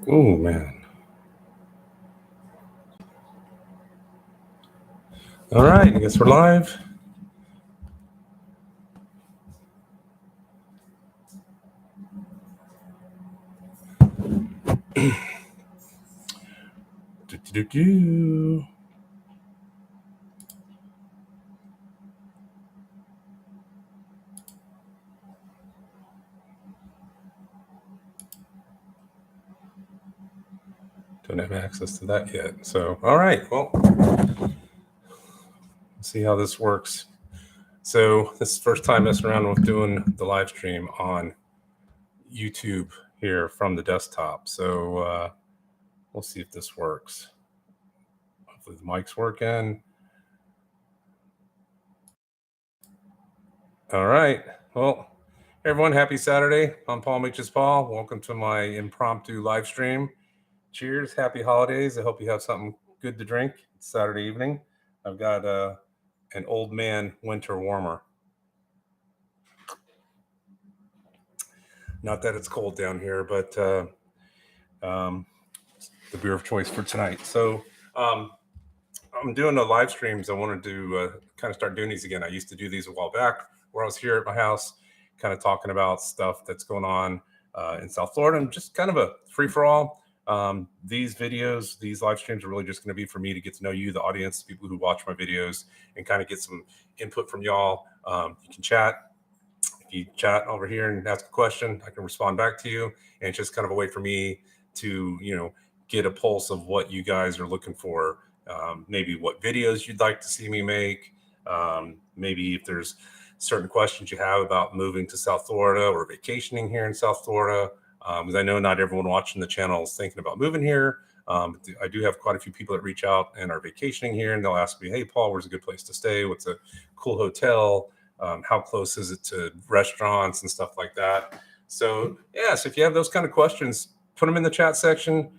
Oh man. All right, I guess we're live. Do. Don't have access to that yet. So, all right. Well, let's see how this works. So, this is the first time messing around with doing the live stream on YouTube here from the desktop. So, we'll see if this works. Hopefully, the mic's working. All right. Well, everyone, happy Saturday. I'm Palm Beaches Paul. Welcome to my impromptu live stream. Cheers. Happy holidays. I hope you have something good to drink. It's Saturday evening. I've got an old man winter warmer. Not that it's cold down here, but the beer of choice for tonight. So I'm doing the live streams. I wanted to kind of start doing these again. I used to do these a while back where I was here at my house, kind of talking about stuff that's going on in South Florida and just kind of a free for all. These videos, these live streams are really just going to be for me to get to know you, the audience, people who watch my videos, and kind of get some input from y'all. You can chat. If you chat over here and ask a question, I can respond back to you. And it's just kind of a way for me to, get a pulse of what you guys are looking for. Maybe what videos you'd like to see me make. Maybe if there's certain questions you have about moving to South Florida or vacationing here in South Florida. Because I know not everyone watching the channel is thinking about moving here. I do have quite a few people that reach out and are vacationing here, and they'll ask me, "Hey, Paul, where's a good place to stay? What's a cool hotel? How close is it to restaurants and stuff like that?" So if you have those kind of questions, put them in the chat section.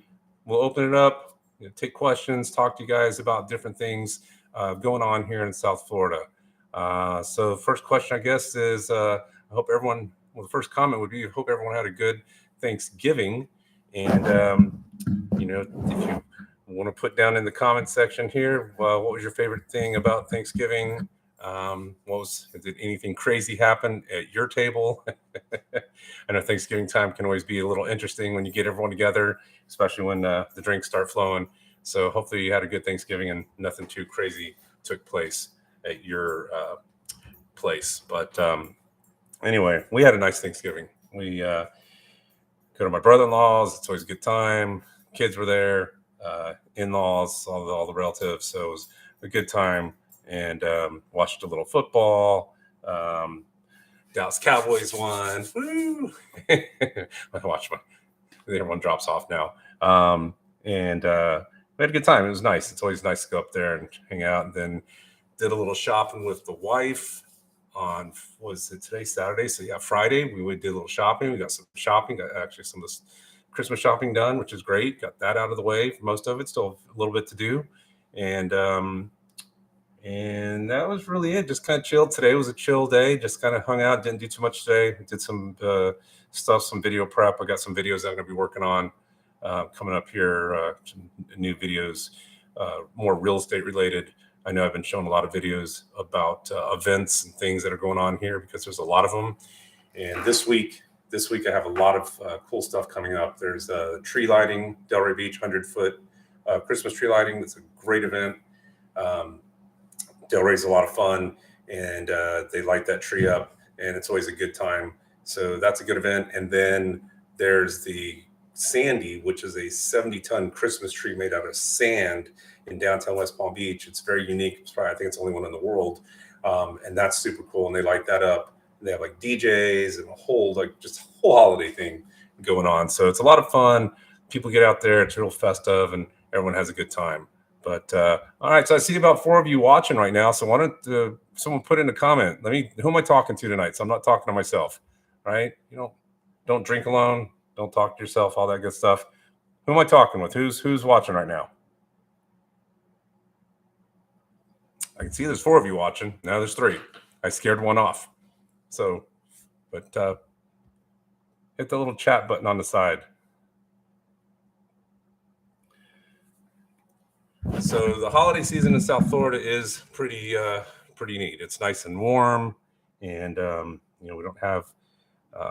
We'll open it up, take questions, talk to you guys about different things going on here in South Florida. So first question, I guess, is I hope everyone, well, the first comment would be, I hope everyone had a good Thanksgiving. And, if you want to put down in the comment section here, what was your favorite thing about Thanksgiving? Did anything crazy happen at your table? I know Thanksgiving time can always be a little interesting when you get everyone together, especially when the drinks start flowing. So hopefully you had a good Thanksgiving and nothing too crazy took place at your place. But anyway, we had a nice Thanksgiving. We go to my brother-in-law's. It's always a good time. Kids were there, in-laws, all the relatives. So it was a good time. And watched a little football. Dallas Cowboys won. Woo! I watch everyone drops off now. And we had a good time. It was nice. It's always nice to go up there and hang out. And then did a little shopping with the wife on, was it today, Saturday? So yeah, Friday we did a little shopping. We got some shopping, got actually some of this Christmas shopping done, which is great. Got that out of the way for most of it. Still a little bit to do. And that was really it. Just kind of chilled. Today was a chill day. Just kind of hung out. Didn't do too much today. Did some stuff, some video prep. I got some videos I'm going to be working on coming up here. Some new videos, more real estate related. I know I've been showing a lot of videos about events and things that are going on here because there's a lot of them. And this week I have a lot of cool stuff coming up. There's tree lighting, Delray Beach 100-foot Christmas tree lighting. That's a great event. Delray's a lot of fun, and they light that tree up, and it's always a good time. So that's a good event. And then there's the Sandy, which is a 70-ton Christmas tree made out of sand in downtown West Palm Beach. It's very unique. I think it's the only one in the world, and that's super cool. And they light that up. They have like DJs and a whole holiday thing going on. So it's a lot of fun. People get out there. It's real festive, and everyone has a good time. But all right, so I see about 4 of you watching right now. So why don't someone put in a comment? Who am I talking to tonight? So I'm not talking to myself, right? Don't drink alone. Don't talk to yourself. All that good stuff. Who am I talking with? Who's watching right now? I can see there's 4 of you watching. Now there's 3. I scared one off. So, but hit the little chat button on the side. So the holiday season in South Florida is pretty neat. It's nice and warm, and we don't have.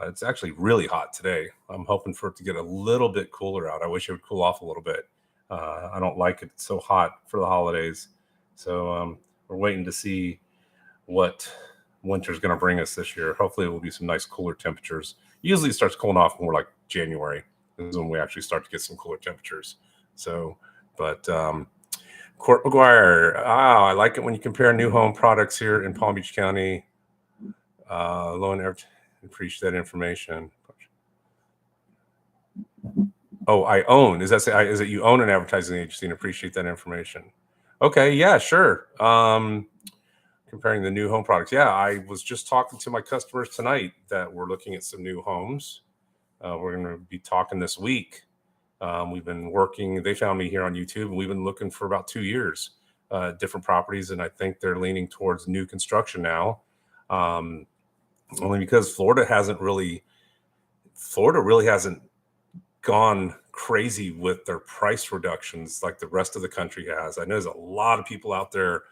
It's actually really hot today. I'm hoping for it to get a little bit cooler out. I wish it would cool off a little bit. I don't like it so hot for the holidays, so we're waiting to see what winter's going to bring us this year. Hopefully, it will be some nice cooler temperatures. Usually, it starts cooling off more like January. This is when we actually start to get some cooler temperatures. So, but Court McGuire, I like it when you compare new home products here in Palm Beach County. Loan average, appreciate that information. Oh, I own. Is it you own an advertising agency and appreciate that information? Okay, yeah, sure. Comparing the new home products. Yeah, I was just talking to my customers tonight that we're looking at some new homes. We're going to be talking this week. We've been working. They found me here on YouTube, and we've been looking for about 2 years, different properties, and I think they're leaning towards new construction now, only because Florida really hasn't gone crazy with their price reductions like the rest of the country has. I know there's a lot of people out there,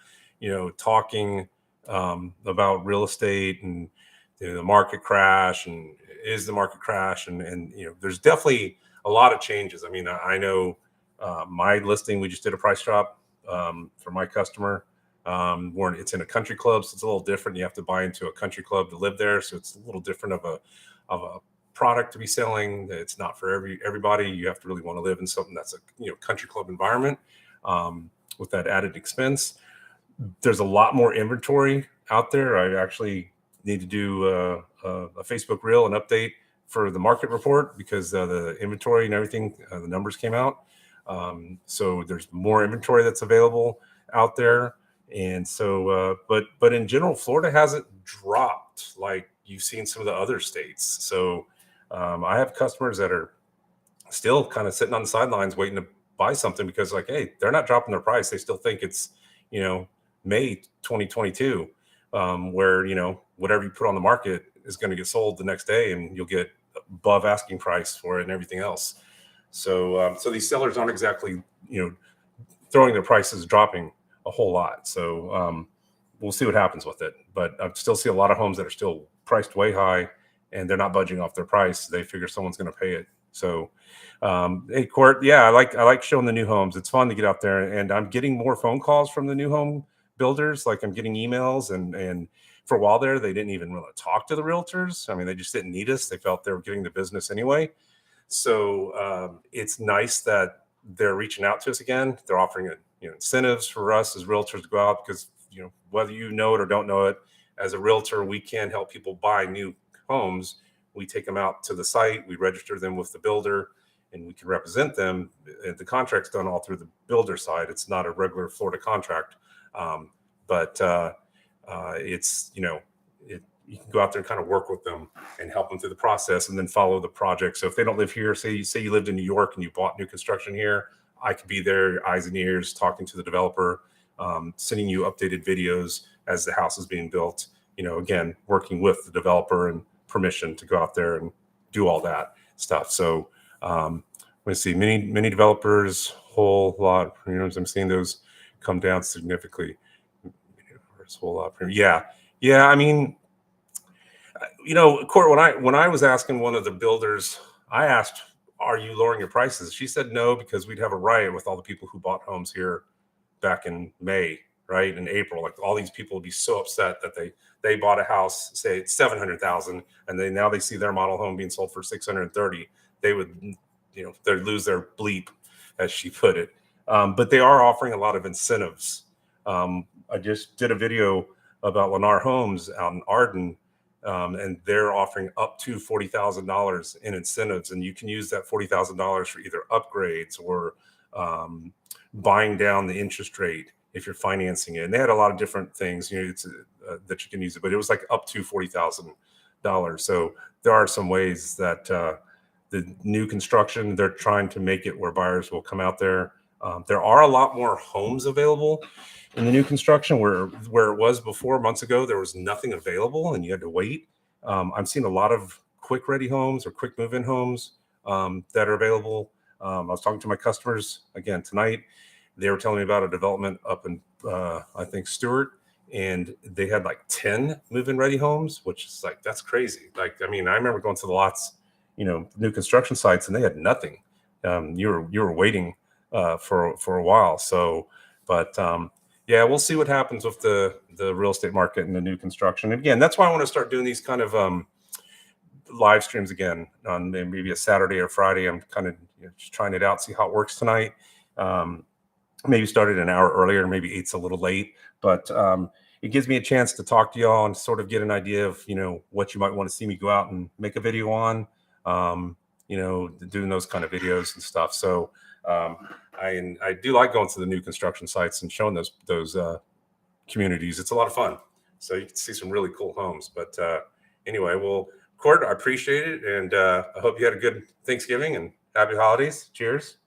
talking about real estate and the market crash, and is the market crash, and there's definitely a lot of changes. I mean, I know my listing, we just did a price drop for my customer. It's in a country club, so it's a little different. You have to buy into a country club to live there, so it's a little different of a product to be selling. It's not for everybody. You have to really want to live in something that's a country club environment with that added expense. There's a lot more inventory out there. I actually need to do a Facebook reel, an update for the market report, because the inventory and everything, the numbers came out. So there's more inventory that's available out there. And so, but in general, Florida hasn't dropped like you've seen some of the other states. So I have customers that are still kind of sitting on the sidelines waiting to buy something because, like, hey, they're not dropping their price. They still think it's, May 2022, where, whatever you put on the market is going to get sold the next day, and you'll get above asking price for it and everything else. So, so these sellers aren't exactly, throwing their prices dropping a whole lot. So we'll see what happens with it. But I still see a lot of homes that are still priced way high, and they're not budging off their price. They figure someone's going to pay it. So, hey, Court, yeah, I like showing the new homes. It's fun to get out there, and I'm getting more phone calls from the new home builders. Like, I'm getting emails, and for a while there, they didn't even really talk to the realtors. I mean, they just didn't need us. They felt they were getting the business anyway. So it's nice that they're reaching out to us again. They're offering incentives for us as realtors to go out, because whether you know it or don't know it, as a realtor, we can help people buy new homes. We take them out to the site, we register them with the builder, and we can represent them. The contract's done all through the builder side. It's not a regular Florida contract, but it's you can go out there and kind of work with them and help them through the process, and then follow the project. So if they don't live here, say you lived in New York and you bought new construction here, I could be there, eyes and ears, talking to the developer, sending you updated videos as the house is being built. Again, working with the developer and permission to go out there and do all that stuff. So let's see, many developers, whole lot. I'm seeing those come down significantly. Whole lot. Yeah. I mean, Court, when I was asking one of the builders, I asked, "Are you lowering your prices?" She said no, because we'd have a riot with all the people who bought homes here back in May, right? In April, like, all these people would be so upset that they bought a house, say it's $700,000, and now they see their model home being sold for $630,000. They would, they'd lose their bleep, as she put it. But they are offering a lot of incentives. I just did a video about Lennar Homes out in Arden, and they're offering up to $40,000 in incentives, and you can use that $40,000 for either upgrades or buying down the interest rate if you're financing it. And they had a lot of different things, that you can use it, but it was like up to $40,000. So there are some ways that the new construction, they're trying to make it where buyers will come out there. There are a lot more homes available in the new construction, where it was before, months ago, there was nothing available and you had to wait. I'm seeing a lot of quick ready homes or quick move-in homes that are available. I was talking to my customers again tonight, they were telling me about a development up in, I think, Stewart, and they had like 10 move-in ready homes, which is like, that's crazy. Like, I mean, I remember going to the lots, new construction sites, and they had nothing. You were waiting for a while. So, but yeah, we'll see what happens with the real estate market and the new construction. And again, that's why I want to start doing these kind of live streams again on maybe a Saturday or Friday. I'm kind of just trying it out, see how it works tonight. Maybe started an hour earlier, maybe 8's a little late, but it gives me a chance to talk to y'all and sort of get an idea of, what you might want to see me go out and make a video on, doing those kind of videos and stuff. So I do like going to the new construction sites and showing those communities. It's a lot of fun. So you can see some really cool homes. But anyway, well, Cord, I appreciate it. And I hope you had a good Thanksgiving and happy holidays. Cheers.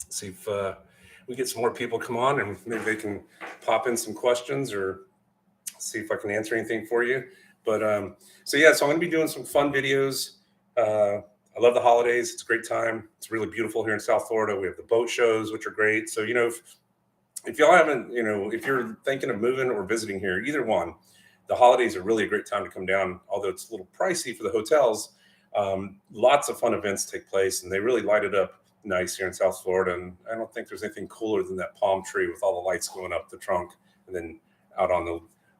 See if we get some more people come on, and maybe they can pop in some questions or see if I can answer anything for you. But so I'm going to be doing some fun videos. I love the holidays. It's a great time. It's really beautiful here in South Florida. We have the boat shows, which are great. So, if y'all haven't, if you're thinking of moving or visiting here, either one, the holidays are really a great time to come down, although it's a little pricey for the hotels. Lots of fun events take place, and they really light it up nice here in South Florida. And I don't think there's anything cooler than that palm tree with all the lights going up the trunk and then out on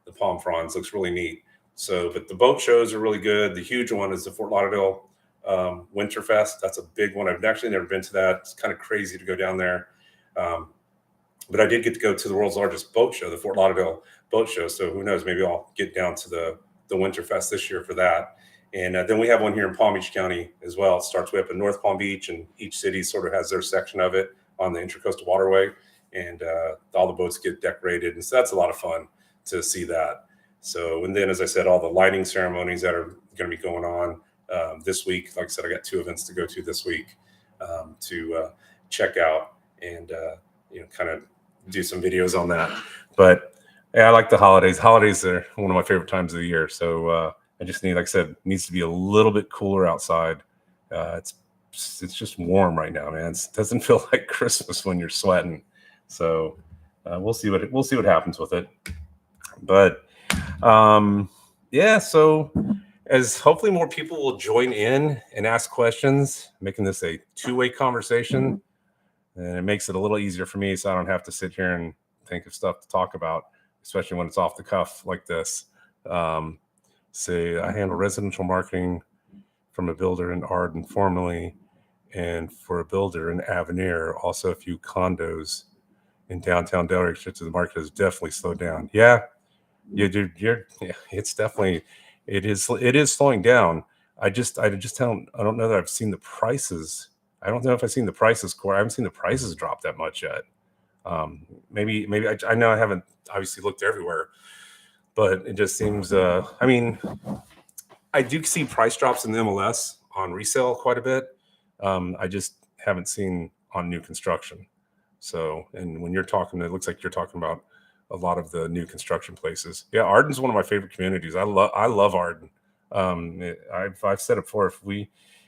the palm fronds. Looks really neat. So, but the boat shows are really good. The huge one is the Fort Lauderdale Winterfest. That's a big one. I've actually never been to that. It's kind of crazy to go down there. But I did get to go to the world's largest boat show, the Fort Lauderdale Boat Show. So who knows, maybe I'll get down to the Winterfest this year for that. And then we have one here in Palm Beach County as well. It starts way up in North Palm Beach, and each city sort of has their section of it on the Intracoastal Waterway. And all the boats get decorated. And so that's a lot of fun to see that. So, and then, as I said, all the lighting ceremonies that are going to be going on this week. Like I said, I got 2 events to go to this week to check out and, kind of do some videos on that. But yeah, I like the holidays. Holidays are one of my favorite times of the year. So I just need, like I said, it needs to be a little bit cooler outside. It's just warm right now, man. It doesn't feel like Christmas when you're sweating. So we'll see what happens with it. But so as hopefully more people will join in and ask questions, making this a 2-way conversation, and it makes it a little easier for me, so I don't have to sit here and think of stuff to talk about, especially when it's off the cuff like this. Say I handle residential marketing from a builder in Arden formerly, and for a builder in Avenir, also a few condos in downtown Delray. The market has definitely slowed down. Yeah, it's definitely, it is slowing down. I don't know that I've seen the prices. I don't know if I've seen the prices, Corey. I haven't seen the prices drop that much yet. Maybe I know I haven't obviously looked everywhere, but it just seems, I do see price drops in the MLS on resale quite a bit. I just haven't seen on new construction. So, and when you're talking, it looks like you're talking about a lot of the new construction places. Yeah, Arden's one of my favorite communities. I love Arden. I've said it before.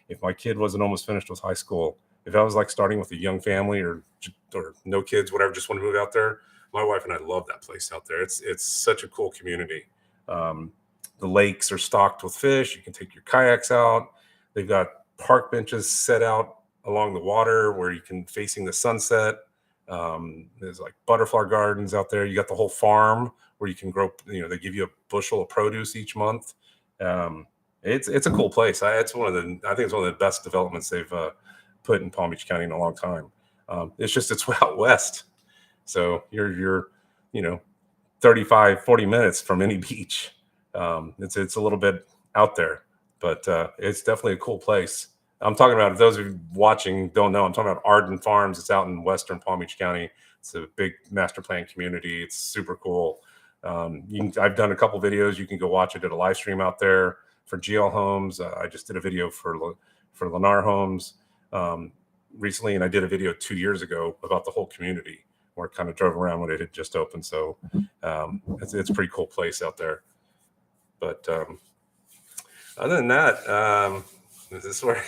If my kid wasn't almost finished with high school, if I was like starting with a young family or no kids, whatever, just want to move out there, my wife and I love that place out there. It's such a cool community. The lakes are stocked with fish. You can take your kayaks out. They've got park benches set out along the water where you can facing the sunset. There's like butterfly gardens out there. You got the whole farm where you can grow, they give you a bushel of produce each month. It's a cool place. I think it's one of the best developments they've put in Palm Beach County in a long time. It's out west. So you're 35, 40 minutes from any beach. It's a little bit out there, but it's definitely a cool place. I'm talking about, if those of you watching don't know, I'm talking about Arden Farms. It's out in western Palm Beach County. It's a big master plan community. It's super cool. I've done a couple videos. You can go watch it at a live stream out there for GL Homes. I just did a video for Lennar Homes recently, and I did a video 2 years ago about the whole community where I kind of drove around when it had just opened. So it's a pretty cool place out there. But other than that, is this where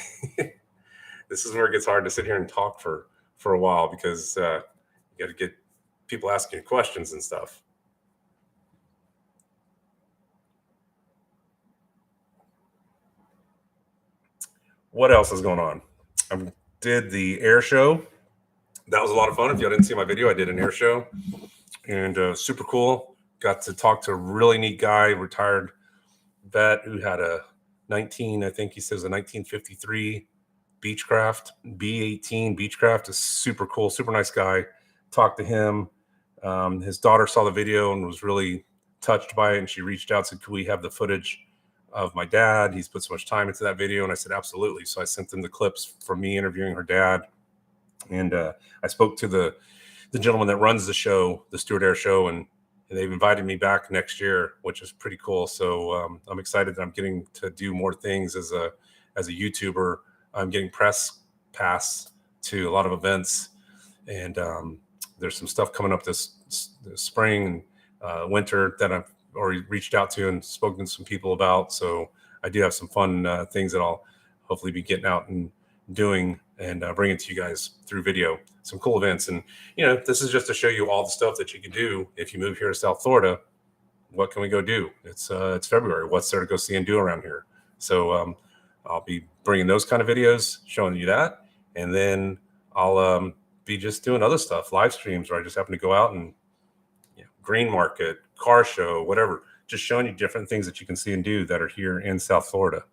this is where it gets hard to sit here and talk for a while, because you got to get people asking you questions and stuff. What else is going on? I did the air show. That was a lot of fun. If y'all didn't see my video, I did an air show, and super cool. Got to talk to a really neat guy, retired vet, who had a 1953 Beechcraft B18 Beechcraft. Is super cool, super nice guy. Talked to him. His daughter saw the video and was really touched by it, and she reached out, said, "Could we have the footage of my dad? He's put so much time into that video." And I said, "Absolutely." So I sent them the clips from me interviewing her dad, and I spoke to the gentleman that runs the show, the Stewart Air Show, and they've invited me back next year, which is pretty cool. So I'm excited that I'm getting to do more things as a YouTuber. I'm getting press pass to a lot of events, and there's some stuff coming up this spring and winter that I've already reached out to and spoken to some people about. So I do have some fun things that I'll hopefully be getting out and doing and bringing to you guys through video. Some cool events. And, this is just to show you all the stuff that you can do if you move here to South Florida. What can we go do? It's February. What's there to go see and do around here? So I'll be bringing those kind of videos, showing you that. And then I'll be just doing other stuff, live streams, where I just happen to go out and green market, car show, whatever, just showing you different things that you can see and do that are here in South Florida.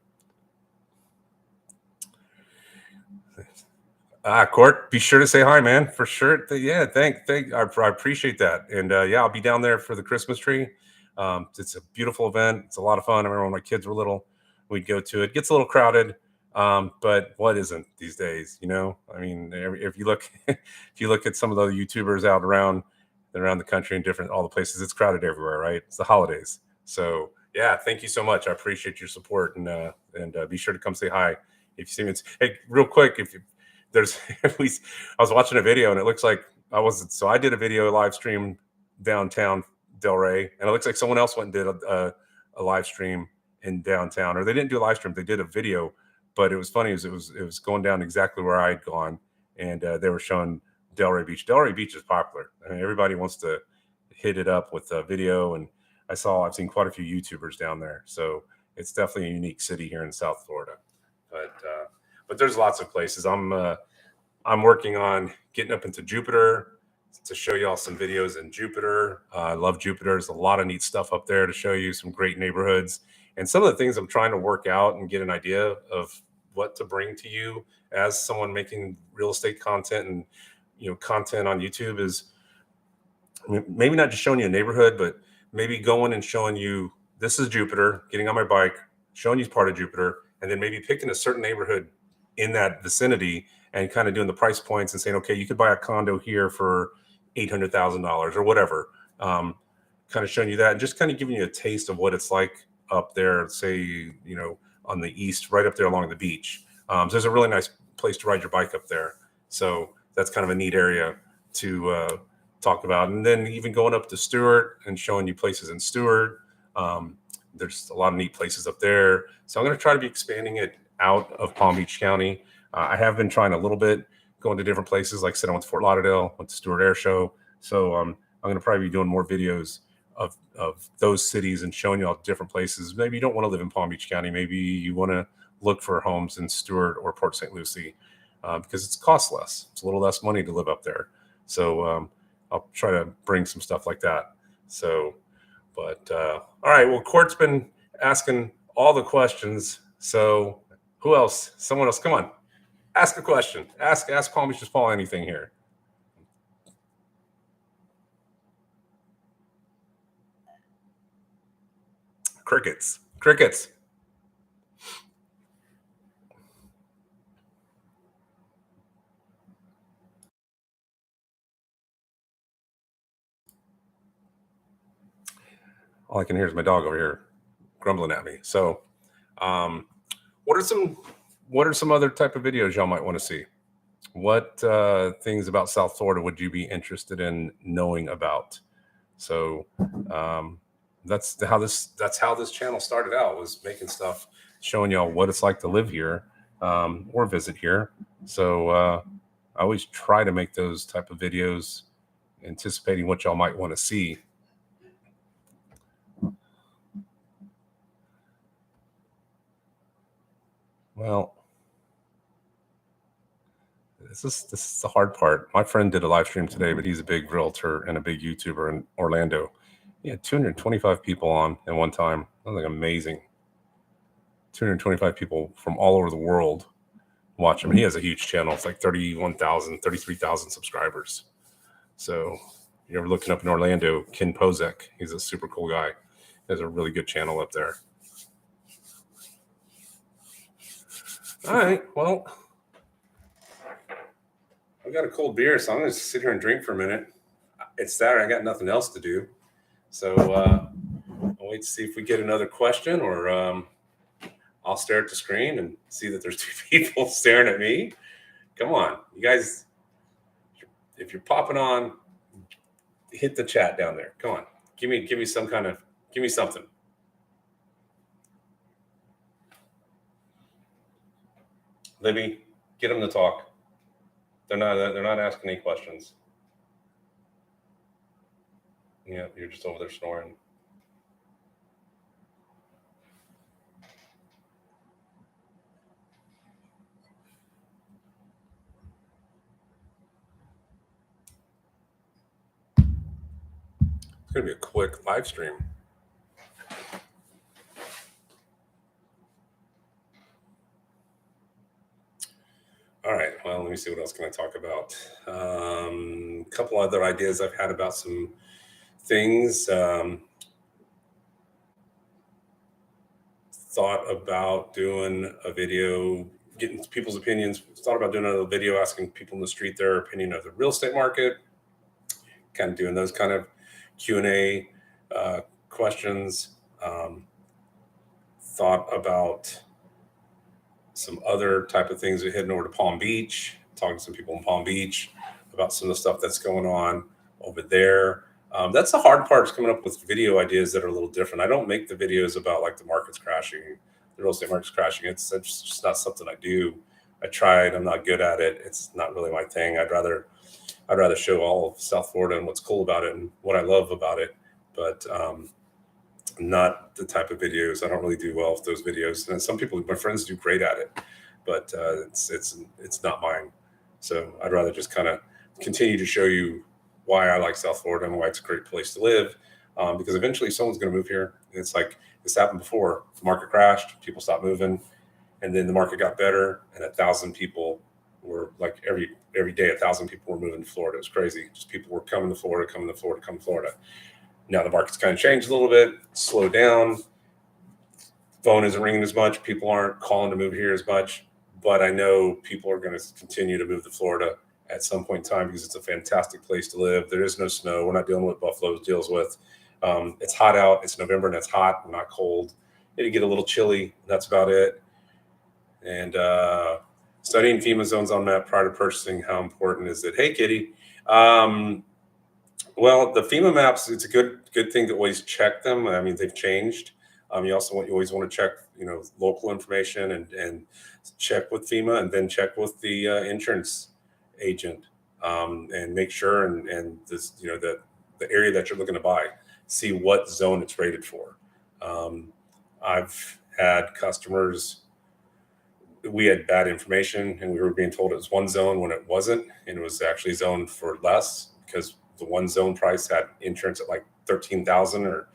Court, be sure to say hi, man, for sure. Yeah, I appreciate that. And I'll be down there for the Christmas tree. It's a beautiful event. It's a lot of fun. I remember when my kids were little, we'd go to it. It gets a little crowded, but what isn't these days? I mean, if you look at some of the YouTubers out around the country and all the places, it's crowded everywhere, right? It's the holidays. So yeah, thank you so much. I appreciate your support, and be sure to come say hi if you see me. Hey, real quick, I was watching a video and it looks like I did a video live stream downtown Delray, and it looks like someone else went and did a live stream in downtown, or they didn't do a live stream, they did a video, but it was funny. It was going down exactly where I had gone, and they were showing Delray Beach. Delray Beach is popular. I mean, everybody wants to hit it up with video, and I've seen quite a few YouTubers down there. So it's definitely a unique city here in South Florida. But there's lots of places. I'm working on getting up into Jupiter to show y'all some videos in Jupiter. I love Jupiter. There's a lot of neat stuff up there to show you, some great neighborhoods. And some of the things I'm trying to work out and get an idea of what to bring to you as someone making real estate content and content on YouTube is maybe not just showing you a neighborhood, but maybe going and showing you, this is Jupiter, getting on my bike, showing you part of Jupiter, and then maybe picking a certain neighborhood in that vicinity and kind of doing the price points and saying, okay, you could buy a condo here for $800,000 or whatever. Kind of showing you that and just kind of giving you a taste of what it's like up there, say, on the east, right up there along the beach. So there's a really nice place to ride your bike up there. So that's kind of a neat area to talk about. And then even going up to Stewart and showing you places in Stewart. There's a lot of neat places up there. So I'm going to try to be expanding it out of Palm Beach County. I have been trying a little bit, going to different places. Like I said, I went to Fort Lauderdale, went to Stewart Air Show. So I'm going to probably be doing more videos of those cities and showing you all different places. Maybe you don't want to live in Palm Beach County. Maybe you want to look for homes in Stewart or Port St. Lucie because it's cost less. It's a little less money to live up there. So I'll try to bring some stuff like that. So, but all right. Well, Court's been asking all the questions. So who else? Someone else. Come on. Ask a question. Ask Palm Beaches Paul anything here. Crickets. All I can hear is my dog over here grumbling at me. So, what are some other type of videos y'all might want to see? What things about South Florida would you be interested in knowing about? So, that's how this channel started out, was making stuff, showing y'all what it's like to live here or visit here. So I always try to make those type of videos anticipating what y'all might want to see. Well, this is the hard part. My friend did a live stream today, but he's a big realtor and a big YouTuber in Orlando. He had 225 people on at one time. That was like amazing. 225 people from all over the world watch him. He has a huge channel. It's like 31,000, 33,000 subscribers. So you're ever looking up in Orlando, Ken Pozek, he's a super cool guy. He has a really good channel up there. All right, well, I've got a cold beer, so I'm going to sit here and drink for a minute. It's Saturday. I got nothing else to do. So I'll wait to see if we get another question, or I'll stare at the screen and see that there's two people staring at me. Come on, you guys, if you're popping on, hit the chat down there. Come on, give me something. Libby, get them to talk. They're not asking any questions. Yeah, you're just over there snoring. It's gonna be a quick live stream. All right, well, let me see what else can I talk about. A couple other ideas I've had about some things. Thought about doing a video, getting people's opinions. Thought about doing another video, asking people in the street their opinion of the real estate market. Kind of doing those kind of Q&A questions. Thought about some other type of things. We're heading over to Palm Beach, talking to some people in Palm Beach about some of the stuff that's going on over there. That's the hard part, is coming up with video ideas that are a little different. I don't make the videos about like the market's crashing, the real estate market's crashing. It's just not something I do. I tried. I'm not good at it. It's not really my thing. I'd rather show all of South Florida and what's cool about it and what I love about it, but not the type of videos. I don't really do well with those videos. And some people, my friends, do great at it, but it's not mine. So I'd rather just kind of continue to show you why I like South Florida and why it's a great place to live. Because eventually someone's going to move here. It's like this happened before. The market crashed, people stopped moving, and then the market got better, and 1,000 people were like every day 1,000 people were moving to Florida. It was crazy. Just people were coming to Florida. Now the market's kind of changed a little bit, slowed down. Phone isn't ringing as much. People aren't calling to move here as much. But I know people are going to continue to move to Florida at some point in time because it's a fantastic place to live. There is no snow. We're not dealing with Buffalo deals with. It's hot out. It's November and it's hot, not cold. It'll get a little chilly. That's about it. And studying FEMA zones on map prior to purchasing, how important is it? Hey, Kitty. Well, the FEMA maps, it's a good thing to always check them. I mean, they've changed. You always want to check, local information and check with FEMA, and then check with the insurance agent, and make sure and this, that the area that you're looking to buy, see what zone it's rated for. I've had customers, we had bad information and we were being told it was one zone when it wasn't, and it was actually zoned for less because the one zone price had insurance at like $13,000 or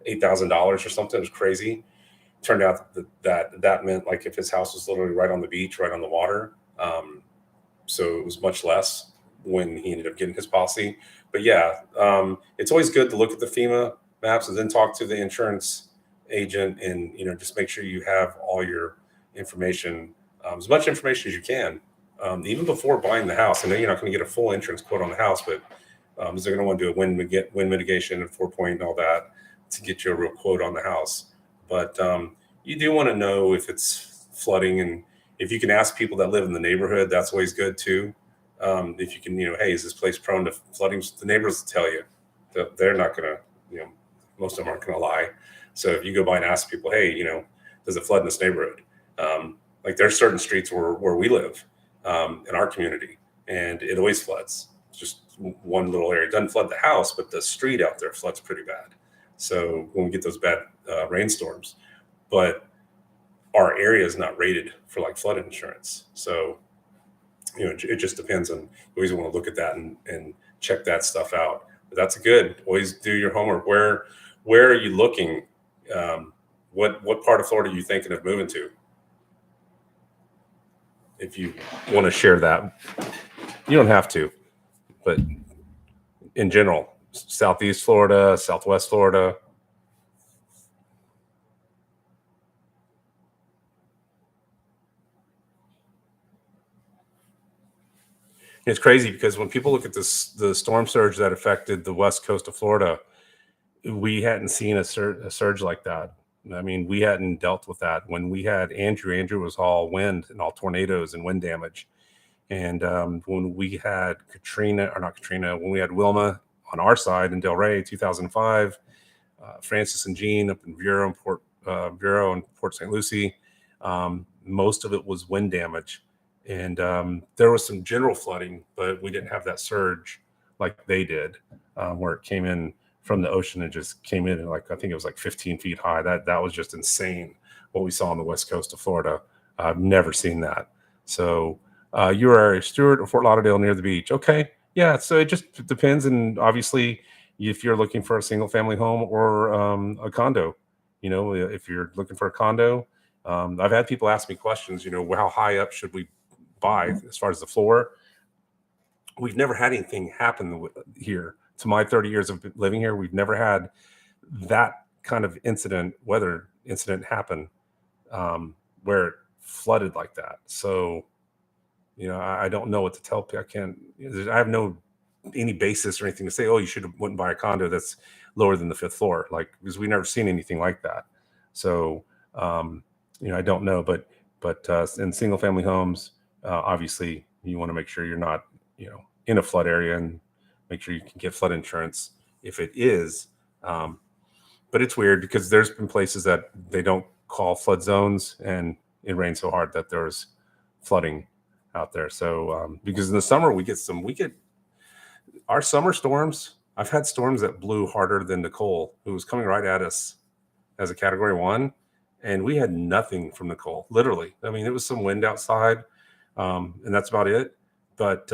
$8,000 or something. It was crazy. Turned out that meant like if his house was literally right on the beach, right on the water. So it was much less when he ended up getting his policy. But yeah, it's always good to look at the FEMA maps and then talk to the insurance agent and, just make sure you have all your information, as much information as you can, even before buying the house. I know you're not going to get a full insurance quote on the house, but they're going to want to do a wind mitigation and 4-point and all that to get you a real quote on the house. But you do want to know if it's flooding, and if you can ask people that live in the neighborhood, that's always good too. If you can, hey, is this place prone to flooding? The neighbors will tell you. They're not going to, most of them aren't going to lie. So if you go by and ask people, hey, does it flood in this neighborhood? Like there's certain streets where we live in our community, and it always floods. It's just one little area. It doesn't flood the house, but the street out there floods pretty bad. So when we get those bad rainstorms, but our area is not rated for like flood insurance. So, it just depends on, you always want to look at that and check that stuff out. But that's good. Always do your homework. Where are you looking? What part of Florida are you thinking of moving to? If you want to share that, you don't have to, but in general, Southeast Florida, Southwest Florida. It's crazy because when people look at the storm surge that affected the west coast of Florida, we hadn't seen a surge like that. I mean, we hadn't dealt with that. When we had Andrew, Andrew was all wind and all tornadoes and wind damage. And when we had when we had Wilma on our side in Delray, 2005, Francis and Jean up in Vero and Port St. Lucie, most of it was wind damage. And there was some general flooding, but we didn't have that surge like they did, where it came in from the ocean and just came in, and like I think it was like 15 feet high. That was just insane what we saw on the west coast of Florida. I've never seen that. So you are Stuart or Fort Lauderdale near the beach. Okay, yeah. So it just depends, and obviously, if you're looking for a single family home or a condo, if you're looking for a condo, I've had people ask me questions. How high up should we buy as far as the floor? We've never had anything happen here. To my 30 years of living here, we've never had that kind of weather incident happen, where it flooded like that. So, I don't know what to tell people. I have any basis or anything to say, oh, you wouldn't buy a condo that's lower than the fifth floor, because we've never seen anything like that. So, I don't know, but in single family homes, obviously you want to make sure you're not, in a flood area, and make sure you can get flood insurance if it is. But it's weird because there's been places that they don't call flood zones, and it rains so hard that there's flooding out there. So because in the summer we get our summer storms. I've had storms that blew harder than Nicole, who was coming right at us as a Category 1, and we had nothing from Nicole. Literally, I mean, it was some wind outside, and that's about it. But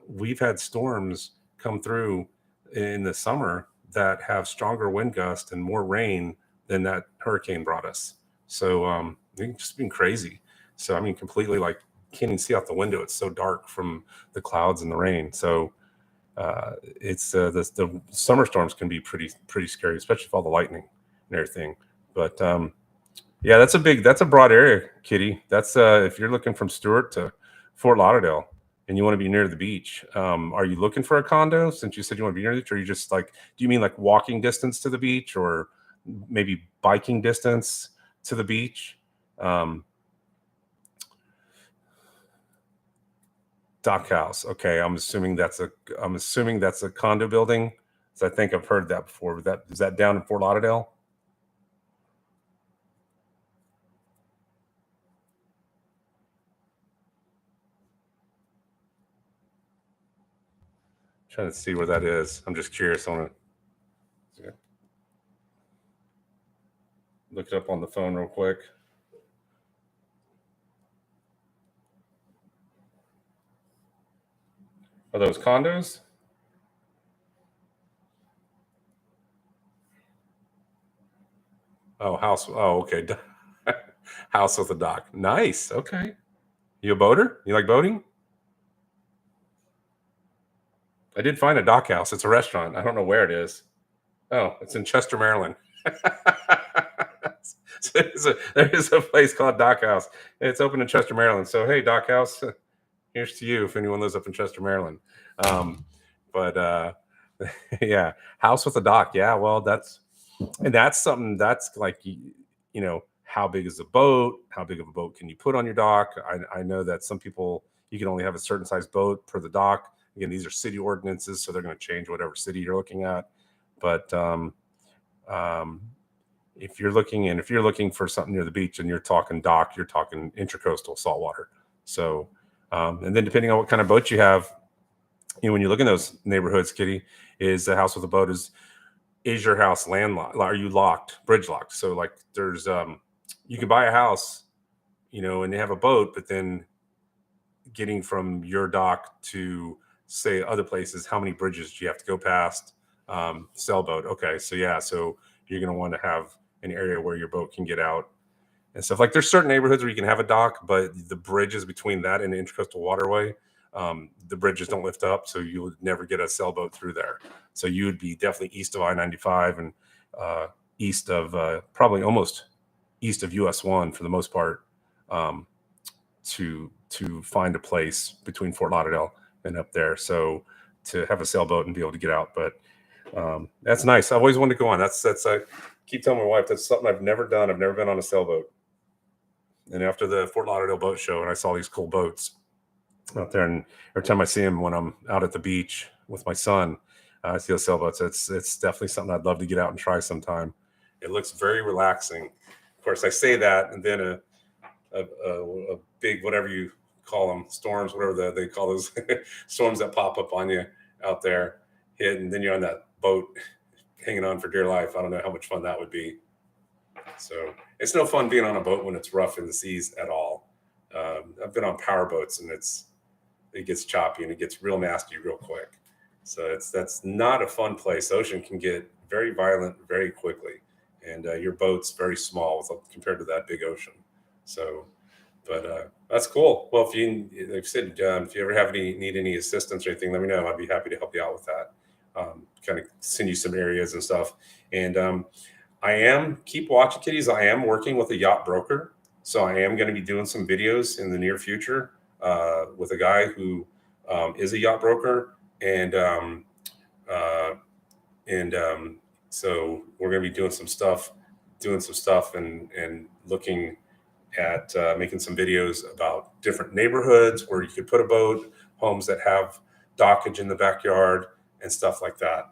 we've had storms come through in the summer that have stronger wind gusts and more rain than that hurricane brought us. So it's just been crazy. So I mean, completely can't even see out the window. It's so dark from the clouds and the rain. So it's the summer storms can be pretty scary, especially with all the lightning and everything. But yeah, that's a broad area, Kitty. That's if you're looking from Stuart to Fort Lauderdale and you want to be near the beach. Are you looking for a condo since you said you want to be near the beach? Or you just do you mean walking distance to the beach, or maybe biking distance to the beach? Dock house. Okay, I'm assuming that's a condo building. So I think I've heard that before. Is that down in Fort Lauderdale? Trying to see where that is. I'm just curious. I want to look it up on the phone real quick. Are those condos? Oh, house. Oh, okay. House with a dock. Nice. Okay. You a boater? You like boating? I did find a dock house. It's a restaurant. I don't know where it is. Oh, it's in Chester, Maryland. So there is a place called Dock House. It's open in Chester, Maryland. So hey, Dock House, here's to you if anyone lives up in Chester, Maryland. But yeah, house with a dock. Yeah, well, that's something that's how big is the boat? How big of a boat can you put on your dock? I know that some people, you can only have a certain size boat per the dock. Again, these are city ordinances, so they're going to change whatever city you're looking at. But if you're looking for something near the beach and you're talking dock, you're talking intracoastal saltwater. So, and then depending on what kind of boat you have, when you look in those neighborhoods, Kitty, is the house with a boat is your house landlocked? Are you locked, bridge locked? So like there's you can buy a house, and they have a boat, but then getting from your dock to say other places, how many bridges do you have to go past? Sailboat. Okay. So yeah, so you're going to want to have an area where your boat can get out and stuff. Like there's certain neighborhoods where you can have a dock, but the bridges between that and the intracoastal waterway, the bridges don't lift up, so you would never get a sailboat through there. So you would be definitely east of I-95 and east of probably almost east of US 1 for the most part, to find a place between Fort Lauderdale and up there. So to have a sailboat and be able to get out, but that's nice. I always wanted to go on. That's I keep telling my wife that's something I've never done. I've never been on a sailboat. And after the Fort Lauderdale boat show, and I saw these cool boats out there, and every time I see them when I'm out at the beach with my son, I see those sailboats. It's definitely something I'd love to get out and try sometime. It looks very relaxing. Of course, I say that, and then a big, whatever you call them, storms, whatever they call those storms that pop up on you out there, hit, and then you're on that boat hanging on for dear life. I don't know how much fun that would be. So it's no fun being on a boat when it's rough in the seas at all. I've been on power boats, and it gets choppy and it gets real nasty real quick. So that's not a fun place. The ocean can get very violent very quickly, and your boat's very small compared to that big ocean. So, but that's cool. Well, like I said, if you ever need any assistance or anything, let me know. I'd be happy to help you out with that. Kind of send you some areas and stuff. And keep watching, kitties. I am working with a yacht broker, so I am going to be doing some videos in the near future with a guy who is a yacht broker, and so we're going to be doing some stuff, and looking at making some videos about different neighborhoods where you could put a boat, homes that have dockage in the backyard, and stuff like that.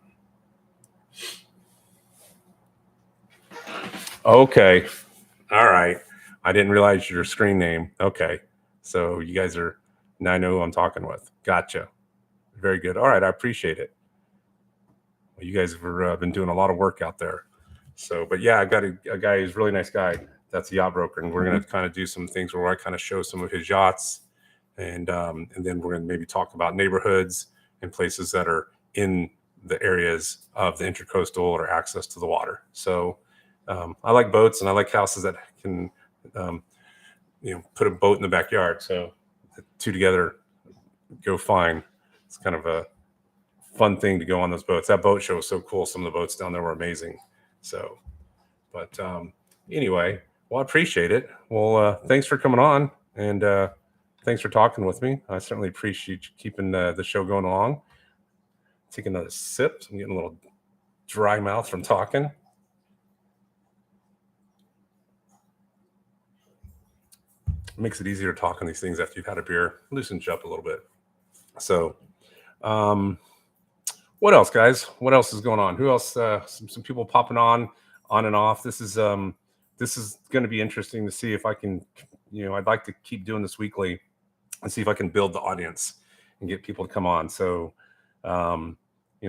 Okay. All right. I didn't realize your screen name. Okay. So you guys now I know who I'm talking with. Gotcha. Very good. All right. I appreciate it. Well, you guys have been doing a lot of work out there. So, but yeah, I've got a guy who's a really nice guy. That's a yacht broker. And we're going to kind of do some things where I kind of show some of his yachts. And then we're going to maybe talk about neighborhoods and places that are in the areas of the intracoastal or access to the water. So I like boats, and I like houses that can, put a boat in the backyard. So the two together go fine. It's kind of a fun thing to go on those boats. That boat show was so cool. Some of the boats down there were amazing. So, but anyway, well, I appreciate it. Well, thanks for coming on, and thanks for talking with me. I certainly appreciate you keeping the show going along. Take another sip. I'm getting a little dry mouth from talking. It makes it easier to talk on these things after you've had a beer. Loosens you up a little bit. So, what else, guys? What else is going on? Who else? Some people popping on and off. This is going to be interesting to see if I can, I'd like to keep doing this weekly and see if I can build the audience and get people to come on. So,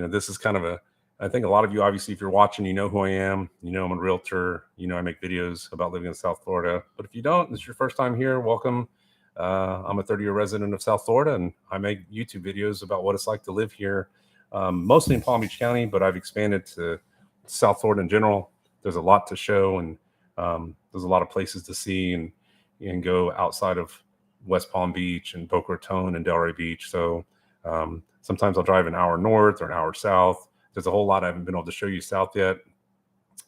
this is kind of I think a lot of you, obviously, if you're watching, you know who I am. I'm a realtor. I make videos about living in South Florida. But if you don't, this is your first time here, welcome. I'm a 30-year resident of South Florida, and I make YouTube videos about what it's like to live here, mostly in Palm Beach County, but I've expanded to South Florida in general. There's a lot to show, and there's a lot of places to see and go outside of West Palm Beach and Boca Raton and Delray Beach. So sometimes I'll drive an hour north or an hour south. There's a whole lot I haven't been able to show you south yet.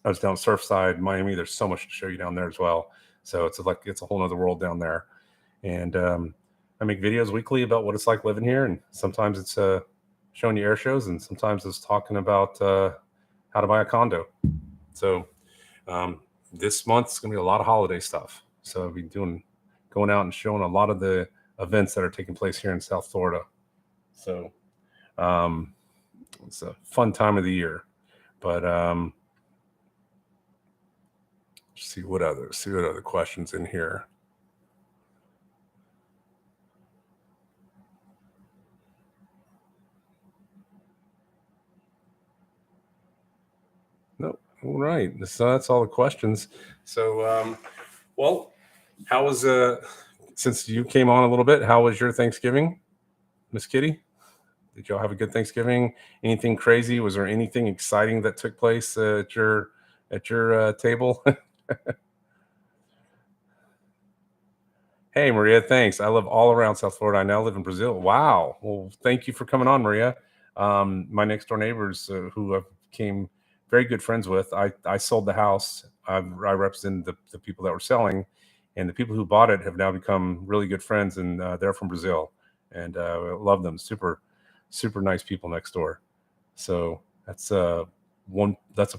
I was down Surfside, Miami. There's so much to show you down there as well. So it's a whole other world down there. And I make videos weekly about what it's like living here. And sometimes it's showing you air shows, and sometimes it's talking about how to buy a condo. So this month's going to be a lot of holiday stuff. So I'll be going out and showing a lot of the events that are taking place here in South Florida. So it's a fun time of the year. But See what other questions in here. Nope. All right. So that's all the questions. So, well, how was since you came on a little bit, how was your Thanksgiving, Miss Kitty? Did y'all have a good Thanksgiving? Anything crazy? Was there anything exciting that took place at your table? Hey, Maria, thanks. I live all around South Florida. I now live in Brazil. Wow. Well, thank you for coming on, Maria. My next door neighbors, who I became very good friends with, I sold the house. I represented the people that were selling, and the people who bought it have now become really good friends, and they're from Brazil, and I love them. Super, super nice people next door. So that's a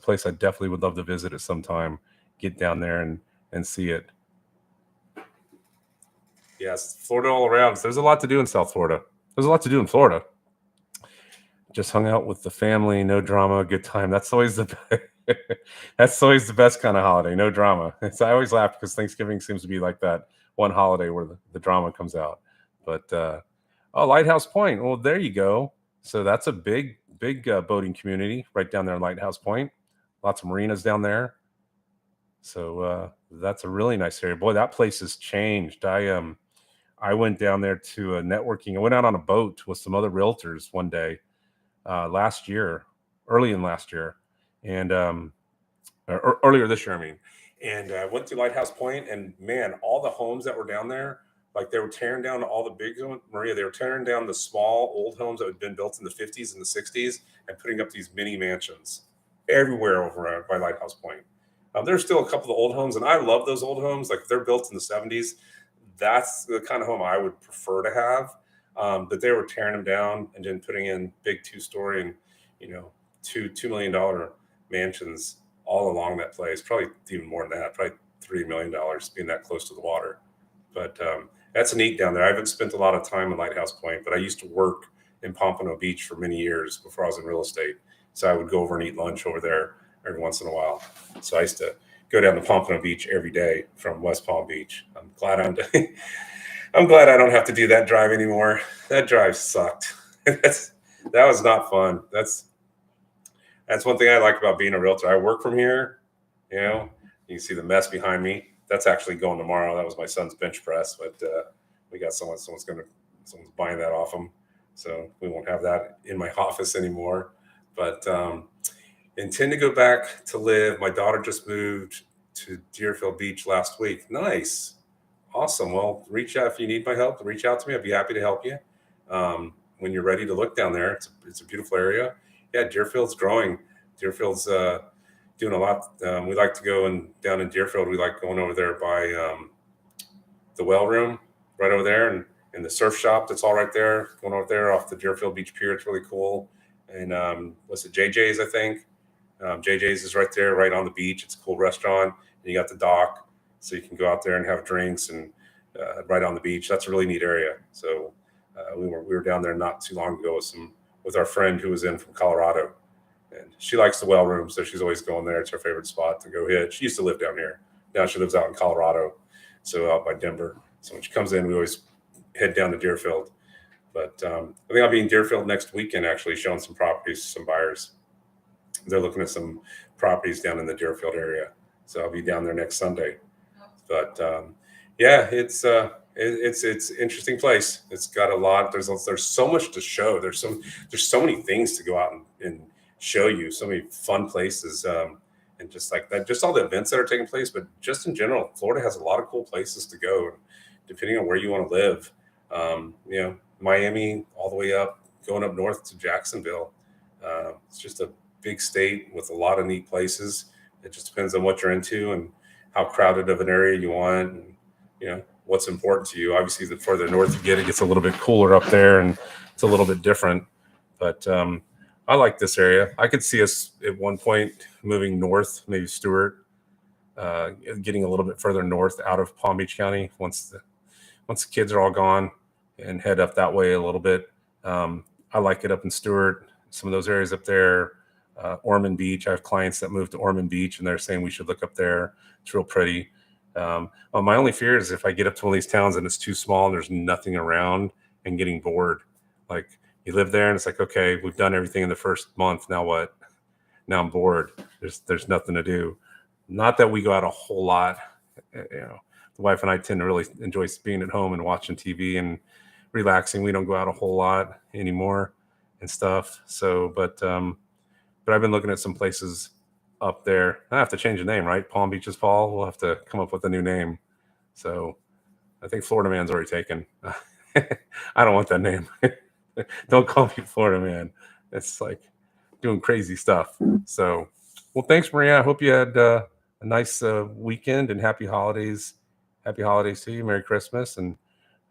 place I definitely would love to visit at some time. Get down there and see it. Yes, Florida all around. There's a lot to do in South Florida. There's a lot to do in Florida. Just hung out with the family, no drama, good time. That's always the that's always the best kind of holiday, no drama. I always laugh because Thanksgiving seems to be like that one holiday where the drama comes out. But oh, Lighthouse Point. Well, there you go. So that's a big boating community right down there in Lighthouse Point. Lots of marinas down there. So that's a really nice area. Boy, that place has changed. I went down there to a networking. I went out on a boat with some other realtors one day last year, early in last year, and earlier this year, I mean. And I went to Lighthouse Point, and man, all the homes that were down there, like they were tearing down all the big ones. Maria, they were tearing down the small old homes that had been built in the 50s and the 60s and putting up these mini mansions everywhere over by Lighthouse Point. There's still a couple of the old homes, and I love those old homes. Like they're built in the 70s. That's the kind of home I would prefer to have. But they were tearing them down and then putting in big 2-story and $2 million mansions all along that place. Probably even more than that. Probably $3 million being that close to the water. But that's neat down there. I haven't spent a lot of time in Lighthouse Point, but I used to work in Pompano Beach for many years before I was in real estate. So I would go over and eat lunch over there every once in a while. So I used to go down to Pompano Beach every day from West Palm Beach. I'm glad I don't have to do that drive anymore. That drive sucked. That was not fun. That's one thing I like about being a realtor. I work from here. You can see the mess behind me. That's actually going tomorrow. That was my son's bench press, but we got someone's buying that off him, so we won't have that in my office anymore. But intend to go back to live. My daughter just moved to Deerfield Beach last week. Nice. Awesome. Well, reach out if you need my help. Reach out to me. I'd be happy to help you when you're ready to look down there. It's a beautiful area. Yeah, Deerfield's growing. Deerfield's doing a lot. We like to go down in Deerfield. We like going over there by the well room, right over there, and the surf shop that's all right there. Going over there off the Deerfield Beach Pier. It's really cool. And what's it? JJ's, I think. JJ's is right there, right on the beach. It's a cool restaurant. And you got the dock, so you can go out there and have drinks and right on the beach. That's a really neat area. So we were down there not too long ago with our friend who was in from Colorado, and she likes the well room, so she's always going there. It's her favorite spot to go hit. She used to live down here. Now she lives out in Colorado, so out by Denver. So when she comes in, we always head down to Deerfield. But I think I'll be in Deerfield next weekend, actually showing some properties to some buyers. They're looking at some properties down in the Deerfield area, so I'll be down there next Sunday. But yeah, it's an interesting place. It's got a lot. There's so much to show. There's so many things to go out and show you. So many fun places, and just like that, just all the events that are taking place. But just in general, Florida has a lot of cool places to go, depending on where you want to live. Miami all the way up, going up north to Jacksonville. It's just a big state with a lot of neat places. It just depends on what you're into and how crowded of an area you want, and what's important to you. Obviously, the further north you get, it gets a little bit cooler up there, and it's a little bit different. But I like this area. I could see us at one point moving north, maybe Stewart, getting a little bit further north out of Palm Beach County once the kids are all gone, and head up that way a little bit. I like it up in Stewart, some of those areas up there. Ormond Beach. I have clients that moved to Ormond Beach, and they're saying we should look up there. It's real pretty. Well, my only fear is if I get up to one of these towns and it's too small and there's nothing around and getting bored. Like you live there and it's like, okay, we've done everything in the first month. Now what? Now I'm bored. There's nothing to do. Not that we go out a whole lot. The wife and I tend to really enjoy being at home and watching TV and relaxing. We don't go out a whole lot anymore and stuff. So, but I've been looking at some places up there. I have to change the name, right? Palm Beaches Paul. We'll have to come up with a new name. So I think Florida Man's already taken. I don't want that name. Don't call me Florida Man. It's like doing crazy stuff. So, well, thanks, Maria. I hope you had a nice weekend and happy holidays. Happy holidays to you. Merry Christmas. And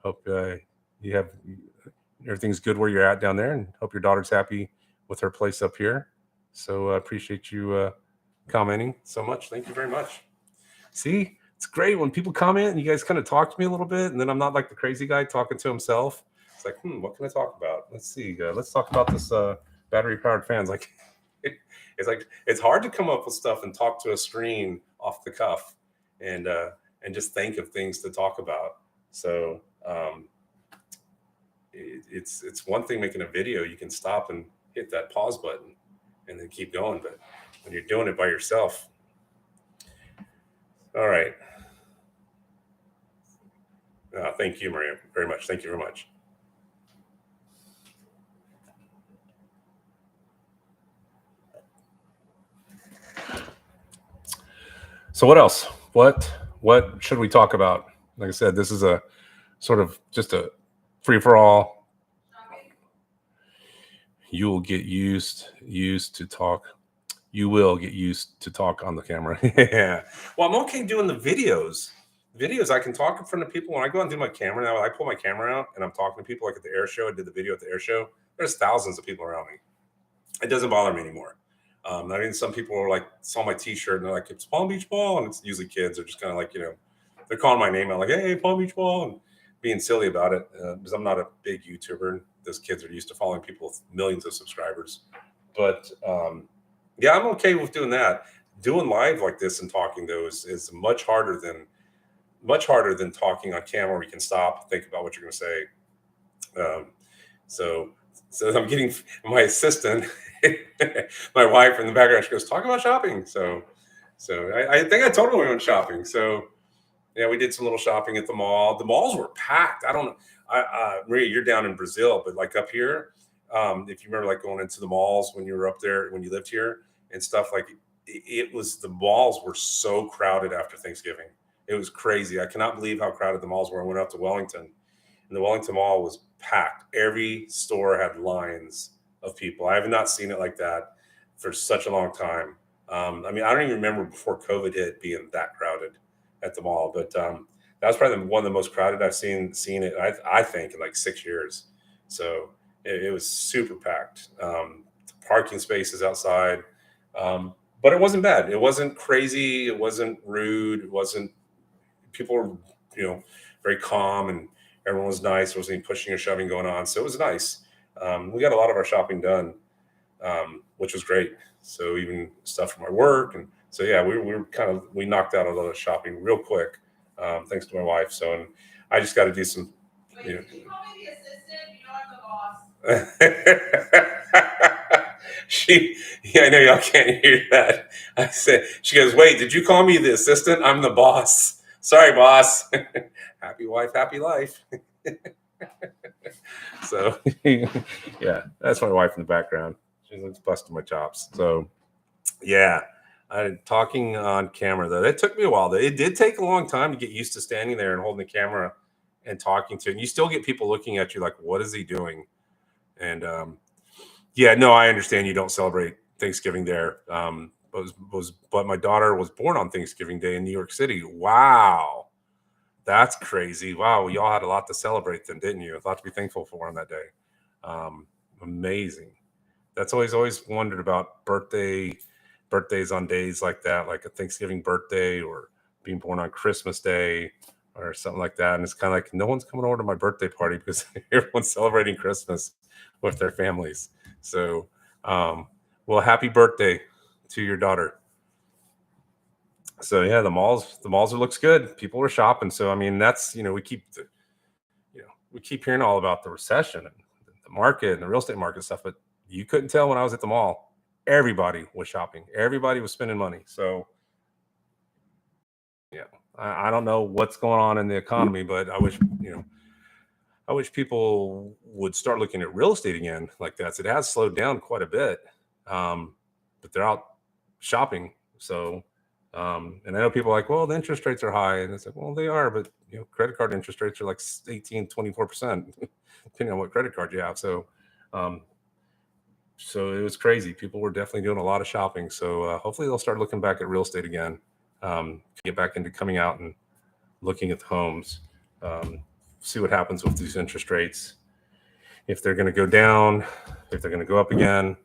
hope you have everything's good where you're at down there, and hope your daughter's happy with her place up here. So I appreciate you commenting so much. Thank you very much. See, it's great when people comment and you guys kind of talk to me a little bit, and then I'm not like the crazy guy talking to himself. It's like, what can I talk about? Let's see. Let's talk about this battery powered fans. Like, it's hard to come up with stuff and talk to a screen off the cuff, and just think of things to talk about. So it's one thing making a video. You can stop and hit that pause button and then keep going. But when you're doing it by yourself, all right. Thank you, Maria, very much. Thank you very much. So what else? What should we talk about? Like I said, this is a sort of just a free for all. You will get used to talk. You will get used to talk on the camera. Yeah. Well, I'm okay doing the videos. I can talk in front of people. When I go and do my camera now, I pull my camera out and I'm talking to people, like at the air show. I did the video at the air show. There's thousands of people around me. It doesn't bother me anymore. I mean, some people are like, saw my t-shirt and they're like, it's Palm Beach Paul. And it's usually kids. They're just kind of like, they're calling my name out like, hey, Palm Beach Paul, and being silly about it, because I'm not a big YouTuber. Those kids are used to following people with millions of subscribers. But yeah, I'm okay with doing that. Doing live like this and talking though is much harder than talking on camera where you can stop, think about what you're going to say. So I'm getting my assistant, my wife in the background. She goes, talk about shopping. So I think I told her we went shopping. So yeah, we did some little shopping at the mall. The malls were packed. I don't know. Maria, you're down in Brazil, but like up here, if you remember like going into the malls when you were up there, when you lived here and stuff, like it was, the malls were so crowded after Thanksgiving. It was crazy. I cannot believe how crowded the malls were. I went out to Wellington, and the Wellington Mall was packed. Every store had lines of people. I have not seen it like that for such a long time. I mean, I don't even remember before COVID hit being that crowded at the mall, but that was probably one of the most crowded I've seen it, I think, in like 6 years. So it was super packed. Parking spaces outside, but it wasn't bad. It wasn't crazy. It wasn't rude. It wasn't, people were, very calm, and everyone was nice. There wasn't any pushing or shoving going on. So it was nice. We got a lot of our shopping done, which was great. So even stuff from our work. And so, yeah, we knocked out a lot of shopping real quick, thanks to my wife. So, and I just got to do some. Wait, did you call me the assistant? You know I'm the boss. Yeah, I know y'all can't hear that. I said, she goes, wait, did you call me the assistant? I'm the boss. Sorry, boss. Happy wife, happy life. So, yeah, that's my wife in the background. She's busting my chops. So, yeah, talking on camera, though, it took me a while. It did take a long time to get used to standing there and holding the camera and talking to it. And you still get people looking at you like, what is he doing? And yeah, no, I understand you don't celebrate Thanksgiving there. But my daughter was born on Thanksgiving Day in New York City. Wow. That's crazy. Wow. Y'all had a lot to celebrate then, didn't you? A lot to be thankful for on that day. Amazing. That's always wondered about birthdays on days like that, like a Thanksgiving birthday or being born on Christmas Day or something like that. And it's kind of like, no one's coming over to my birthday party because everyone's celebrating Christmas with their families. So Well, happy birthday to your daughter. So yeah, the malls looks good. People are shopping. So I mean, that's we keep hearing all about the recession and the market and the real estate market stuff, but you couldn't tell when I was at the mall. Everybody was shopping. Everybody was spending money. So yeah, I don't know what's going on in the economy, but I wish people would start looking at real estate again like that. So it has slowed down quite a bit, but they're out shopping. So, and I know people are like, well, the interest rates are high. And it's like, well, they are, but credit card interest rates are like 18, 24%, depending on what credit card you have. So, so it was crazy. People were definitely doing a lot of shopping. So hopefully they'll start looking back at real estate again, get back into coming out and looking at the homes. See what happens with these interest rates, if they're going to go down, if they're going to go up again.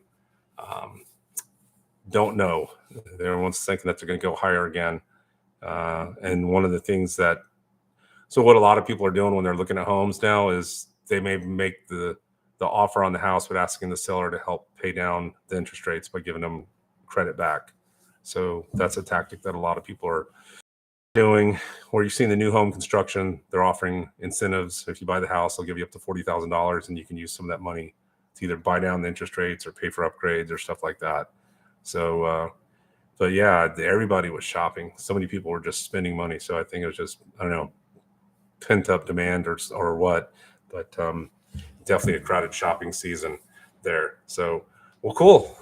Don't know. Everyone's thinking that they're going to go higher again. And one of the things so what a lot of people are doing when they're looking at homes now is they may make the offer on the house, but asking the seller to help pay down the interest rates by giving them credit back. So that's a tactic that a lot of people are doing. Where you've seen the new home construction, they're offering incentives. If you buy the house, they'll give you up to $40,000, and you can use some of that money to either buy down the interest rates or pay for upgrades or stuff like that. So, but yeah, everybody was shopping. So many people were just spending money. So I think it was just, I don't know, pent up demand or what, but definitely a crowded shopping season there. So, well, cool.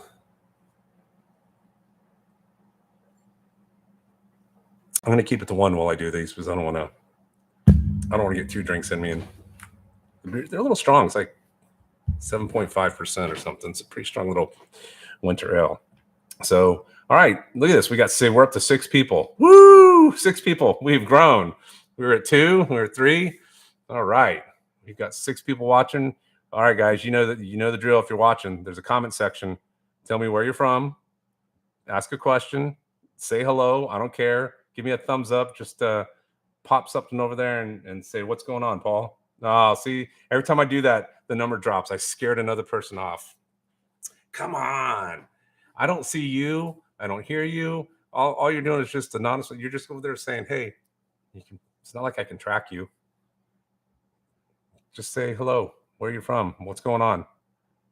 I'm going to keep it to one while I do these because I don't want to get 2 drinks in me, and they're a little strong. It's like 7.5% or something. It's a pretty strong little winter ale. So, all right, look at this. We're up to 6 people. Woo! 6 people. We've grown. We were at 2. We were at 3. All right. We've got 6 people watching. All right, guys, you know the drill. If you're watching, there's a comment section. Tell me where you're from. Ask a question. Say hello. I don't care. Give me a thumbs up. Just pop something over there and say, what's going on, Paul? Oh, see, every time I do that, the number drops. I scared another person off. Come on. I don't see you. I don't hear you. All you're doing is just anonymously. You're just over there saying, hey, it's not like I can track you. Just say hello. Where are you from? What's going on?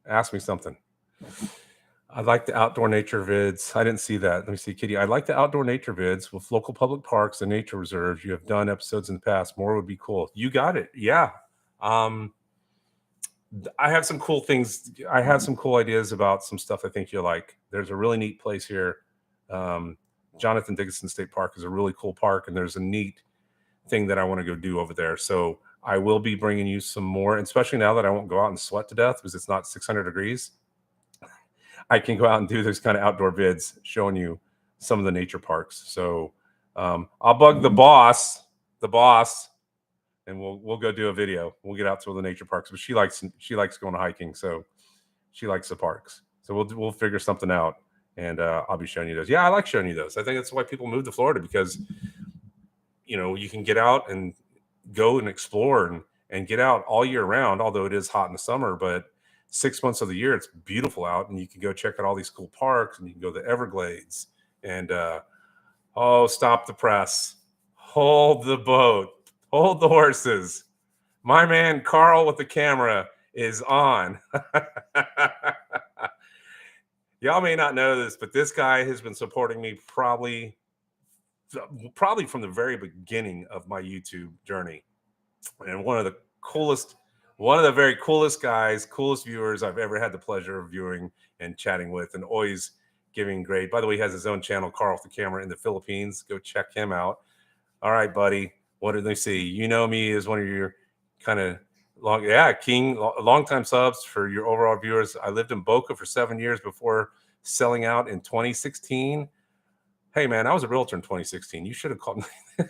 Ask me something. I like the outdoor nature vids. I didn't see that. Let me see, Kitty. I like the outdoor nature vids with local public parks and nature reserves. You have done episodes in the past. More would be cool. You got it. Yeah. I have some cool things. I have some cool ideas about some stuff I think you'll like. There's a really neat place here. Jonathan Dickinson State Park is a really cool park, and there's a neat thing that I want to go do over there. So I will be bringing you some more, especially now that I won't go out and sweat to death because it's not 600 degrees. I can go out and do those kind of outdoor vids showing you some of the nature parks. So I'll bug the boss, and we'll go do a video. We'll get out to all the nature parks, but she likes going hiking, so she likes the parks. So we'll figure something out, and I'll be showing you those. Yeah, I like showing you those. I think that's why people move to Florida, because you can get out and go and explore and get out all year round. Although it is hot in the summer, but 6 months of the year it's beautiful out, and you can go check out all these cool parks, and you can go to the Everglades and stop the press, hold the boat, hold the horses. My man Carl with the camera is on. Y'all may not know this, but this guy has been supporting me probably from the very beginning of my YouTube journey, and one of the very coolest guys, coolest viewers I've ever had the pleasure of viewing and chatting with, and always giving great. By the way, he has his own channel, Carl with the Camera, in the Philippines. Go check him out. All right, buddy. What did they see? You know me as one of your kind of long-time subs for your overall viewers. I lived in Boca for 7 years before selling out in 2016. Hey, man, I was a realtor in 2016. You should have called me.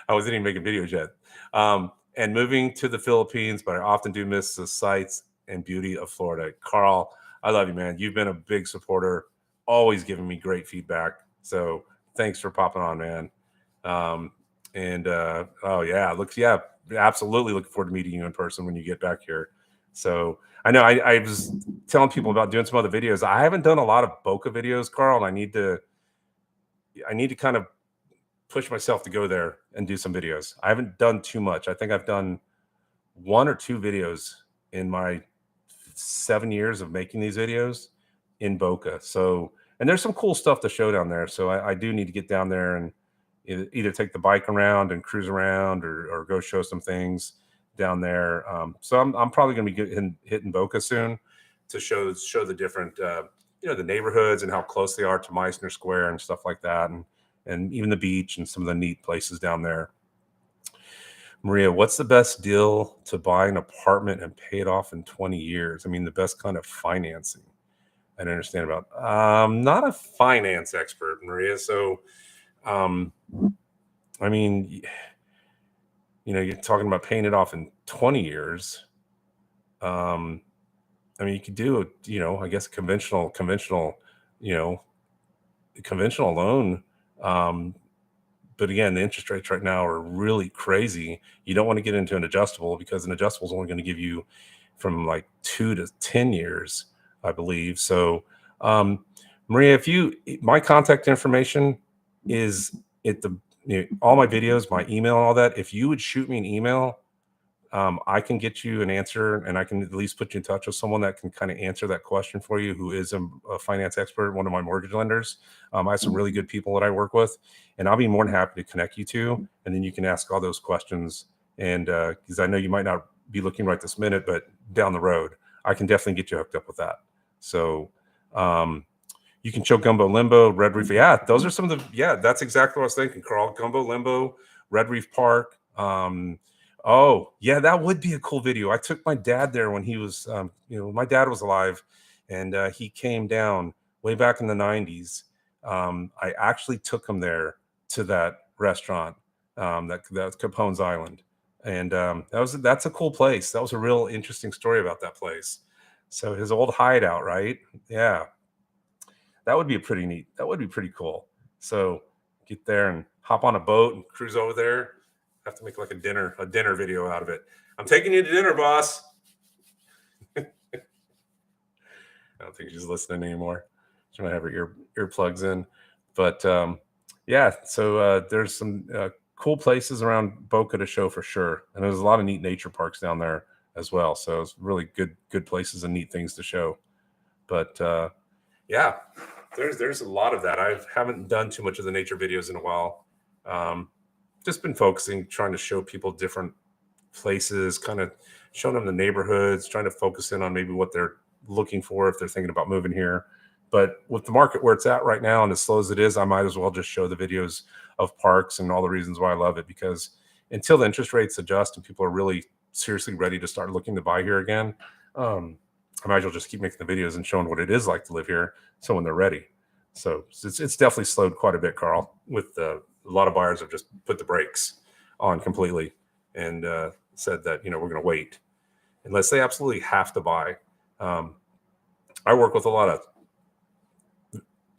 I wasn't even making videos yet. And moving to the Philippines, but I often do miss the sights and beauty of Florida. Carl, I love you, man. You've been a big supporter, always giving me great feedback. So thanks for popping on, man. Absolutely looking forward to meeting you in person when you get back here. So I know I was telling people about doing some other videos. I haven't done a lot of bokeh videos, Carl, and I need to kind of push myself to go there and do some videos. I haven't done too much. I think I've done 1 or 2 videos in my 7 years of making these videos in bokeh. So, and there's some cool stuff to show down there. So I do need to get down there and either take the bike around and cruise around, or go show some things down there. So I'm probably going to be hitting bokeh soon to show the different the neighborhoods and how close they are to Meissner Square and stuff like that, and even the beach and some of the neat places down there. Maria, what's the best deal to buy an apartment and pay it off in 20 years? I mean, the best kind of financing. I don't understand about. I'm not a finance expert, Maria. So, I mean, you're talking about paying it off in 20 years. I mean, you could do, I guess conventional loan. But again, the interest rates right now are really crazy. You don't want to get into an adjustable, because an adjustable is only going to give you from like 2 to 10 years, I believe. So, Maria, my contact information is all my videos, my email, and all that. If you would shoot me an email, I can get you an answer, and I can at least put you in touch with someone that can kind of answer that question for you, who is a finance expert, one of my mortgage lenders. I have some really good people that I work with, and I'll be more than happy to connect you to, and then you can ask all those questions. And because I know you might not be looking right this minute, but down the road, I can definitely get you hooked up with that. So you can show Gumbo Limbo, Red Reef. Yeah, those are some of that's exactly what I was thinking, Carl. Gumbo Limbo, Red Reef Park. Oh, yeah, that would be a cool video. I took my dad there when he was, my dad was alive, and he came down way back in the 90s. I actually took him there to that restaurant, that's Capone's Island. And that's a cool place. That was a real interesting story about that place. So his old hideout, right? Yeah, that would be that would be pretty cool. So get there and hop on a boat and cruise over there. Have to make like a dinner video out of it. I'm taking you to dinner, boss. I don't think she's listening anymore. She might have her earplugs in. But yeah, so there's some cool places around Boca to show for sure. And there's a lot of neat nature parks down there as well. So it's really good places and neat things to show. But yeah, there's a lot of that. I haven't done too much of the nature videos in a while. Just been focusing, trying to show people different places, kind of showing them the neighborhoods, trying to focus in on maybe what they're looking for if they're thinking about moving here. But with the market where it's at right now, and as slow as it is, I might as well just show the videos of parks and all the reasons why I love it, because until the interest rates adjust and people are really seriously ready to start looking to buy here again, I might as well just keep making the videos and showing what it is like to live here, so when they're ready. So it's definitely slowed quite a bit, Carl, with a lot of buyers have just put the brakes on completely and said that, we're going to wait unless they absolutely have to buy. I work with a lot of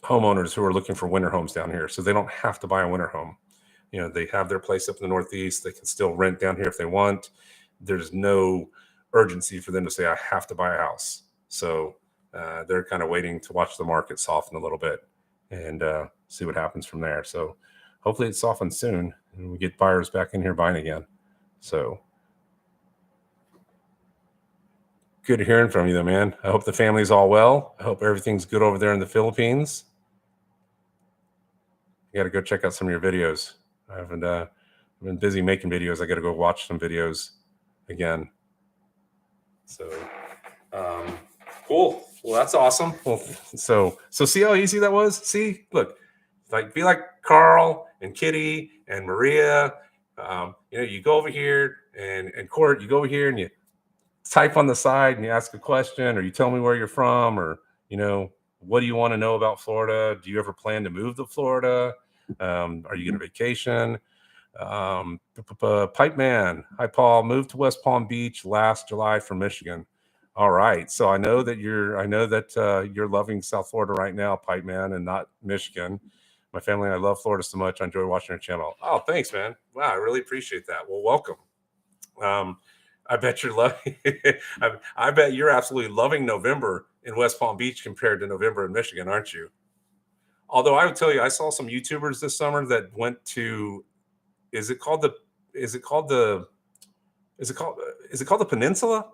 homeowners who are looking for winter homes down here, so they don't have to buy a winter home. They have their place up in the Northeast. They can still rent down here if they want. There's no urgency for them to say, I have to buy a house. So they're kind of waiting to watch the market soften a little bit and see what happens from there. So hopefully it softens soon and we get buyers back in here buying again. So good hearing from you though, man. I hope the family's all well. I hope everything's good over there in the Philippines. You got to go check out some of your videos. I haven't been busy making videos. I got to go watch some videos again. So cool. Well, that's awesome. Well, so see how easy that was? See, look, be like Carl and Kitty and Maria. You go over here and Court, you go over here and you type on the side and you ask a question, or you tell me where you're from, or, what do you want to know about Florida? Do you ever plan to move to Florida? Are you going to vacation? Pipe Man. Hi, Paul. Moved to West Palm Beach last July from Michigan. All right. So I know that you're loving South Florida right now, Pipe Man, and not Michigan. My family and I love Florida so much. I enjoy watching your channel. Oh, thanks, man. Wow, I really appreciate that. Well, welcome. I bet you're loving. I bet you're absolutely loving November in West Palm Beach compared to November in Michigan, aren't you? Although I would tell you, I saw some YouTubers this summer that went to. Is it called the? Is it called the? Is it called? Is it called the Peninsula?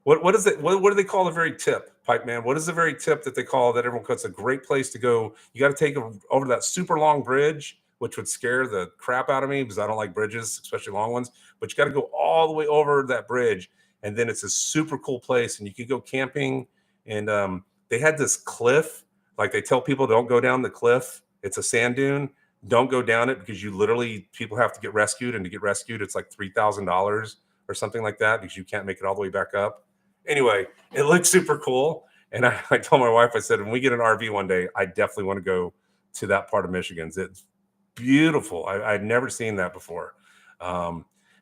What is it? What do they call the very tip, Pipe Man? What is the very tip that they call that everyone calls a great place to go? You got to take them over that super long bridge, which would scare the crap out of me because I don't like bridges, especially long ones. But you got to go all the way over that bridge, and then it's a super cool place, and you could go camping. And they had this cliff, like they tell people don't go down the cliff. It's a sand dune. Don't go down it because you literally people have to get rescued, and to get rescued, it's like $3,000 or something like that because you can't make it all the way back up. Anyway, it looked super cool. And I told my wife, I said, when we get an RV one day, I definitely want to go to that part of Michigan. It's beautiful. I'd never seen that before.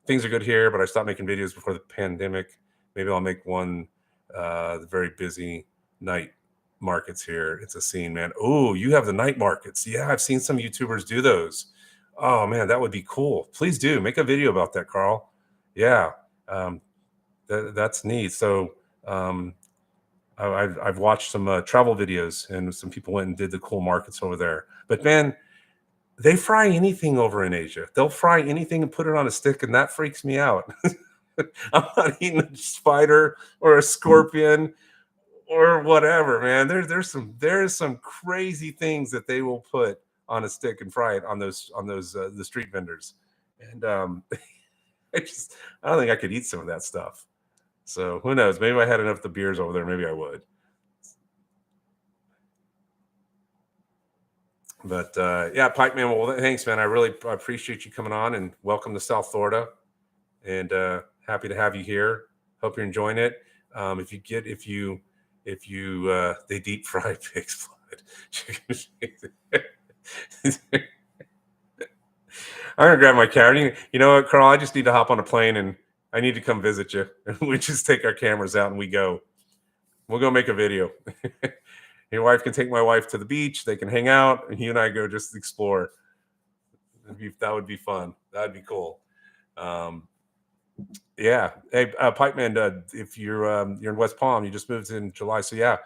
Things are good here, but I stopped making videos before the pandemic. Maybe I'll make one, the very busy night markets here. It's a scene, man. Oh, you have the night markets. Yeah, I've seen some YouTubers do those. Oh, man, that would be cool. Please do make a video about that, Carl. Yeah. That's neat. So I've watched some travel videos, and some people went and did the cool markets over there. But man, they fry anything over in Asia. They'll fry anything and put it on a stick, and that freaks me out. I'm not eating a spider or a scorpion or whatever, man. There's some crazy things that they will put on a stick and fry it on those the street vendors. And I don't think I could eat some of that stuff. So who knows? Maybe if I had enough of the beers over there, maybe I would. But yeah, Pipe Man. Well, thanks, man. I appreciate you coming on, and welcome to South Florida. And happy to have you here. Hope you're enjoying it. If you they deep fry pig's blood. I'm gonna grab my camera. You know what, Carl? I just need to hop on a plane, and I need to come visit you. We just take our cameras out and we go. We'll go make a video. Your wife can take my wife to the beach. They can hang out, and you and I go just explore. That would be fun. That'd be cool. Yeah. Hey, Pipe Man, if you're in West Palm, you just moved in July, so yeah.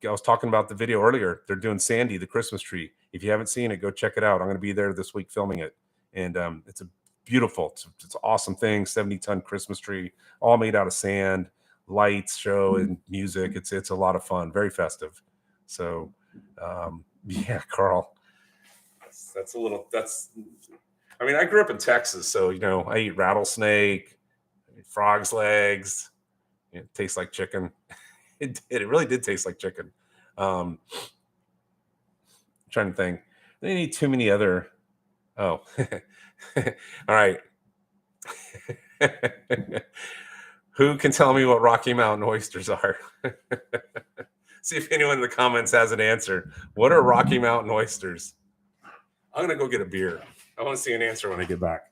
I was talking about the video earlier. They're doing Sandy, the Christmas tree. If you haven't seen it, go check it out. I'm going to be there this week filming it, and it's a beautiful, it's an awesome thing. 70-ton Christmas tree, all made out of sand, lights, show, and music. It's a lot of fun, very festive. So, yeah, Carl, that's a little. I mean, I grew up in Texas, so I eat rattlesnake, I eat frog's legs. It tastes like chicken. It really did taste like chicken. I'm trying to think. I didn't eat too many other. Oh, all right. Who can tell me what Rocky Mountain oysters are? See if anyone in the comments has an answer. What are Rocky Mountain oysters? I'm gonna go get a beer. I want to see an answer when I get back.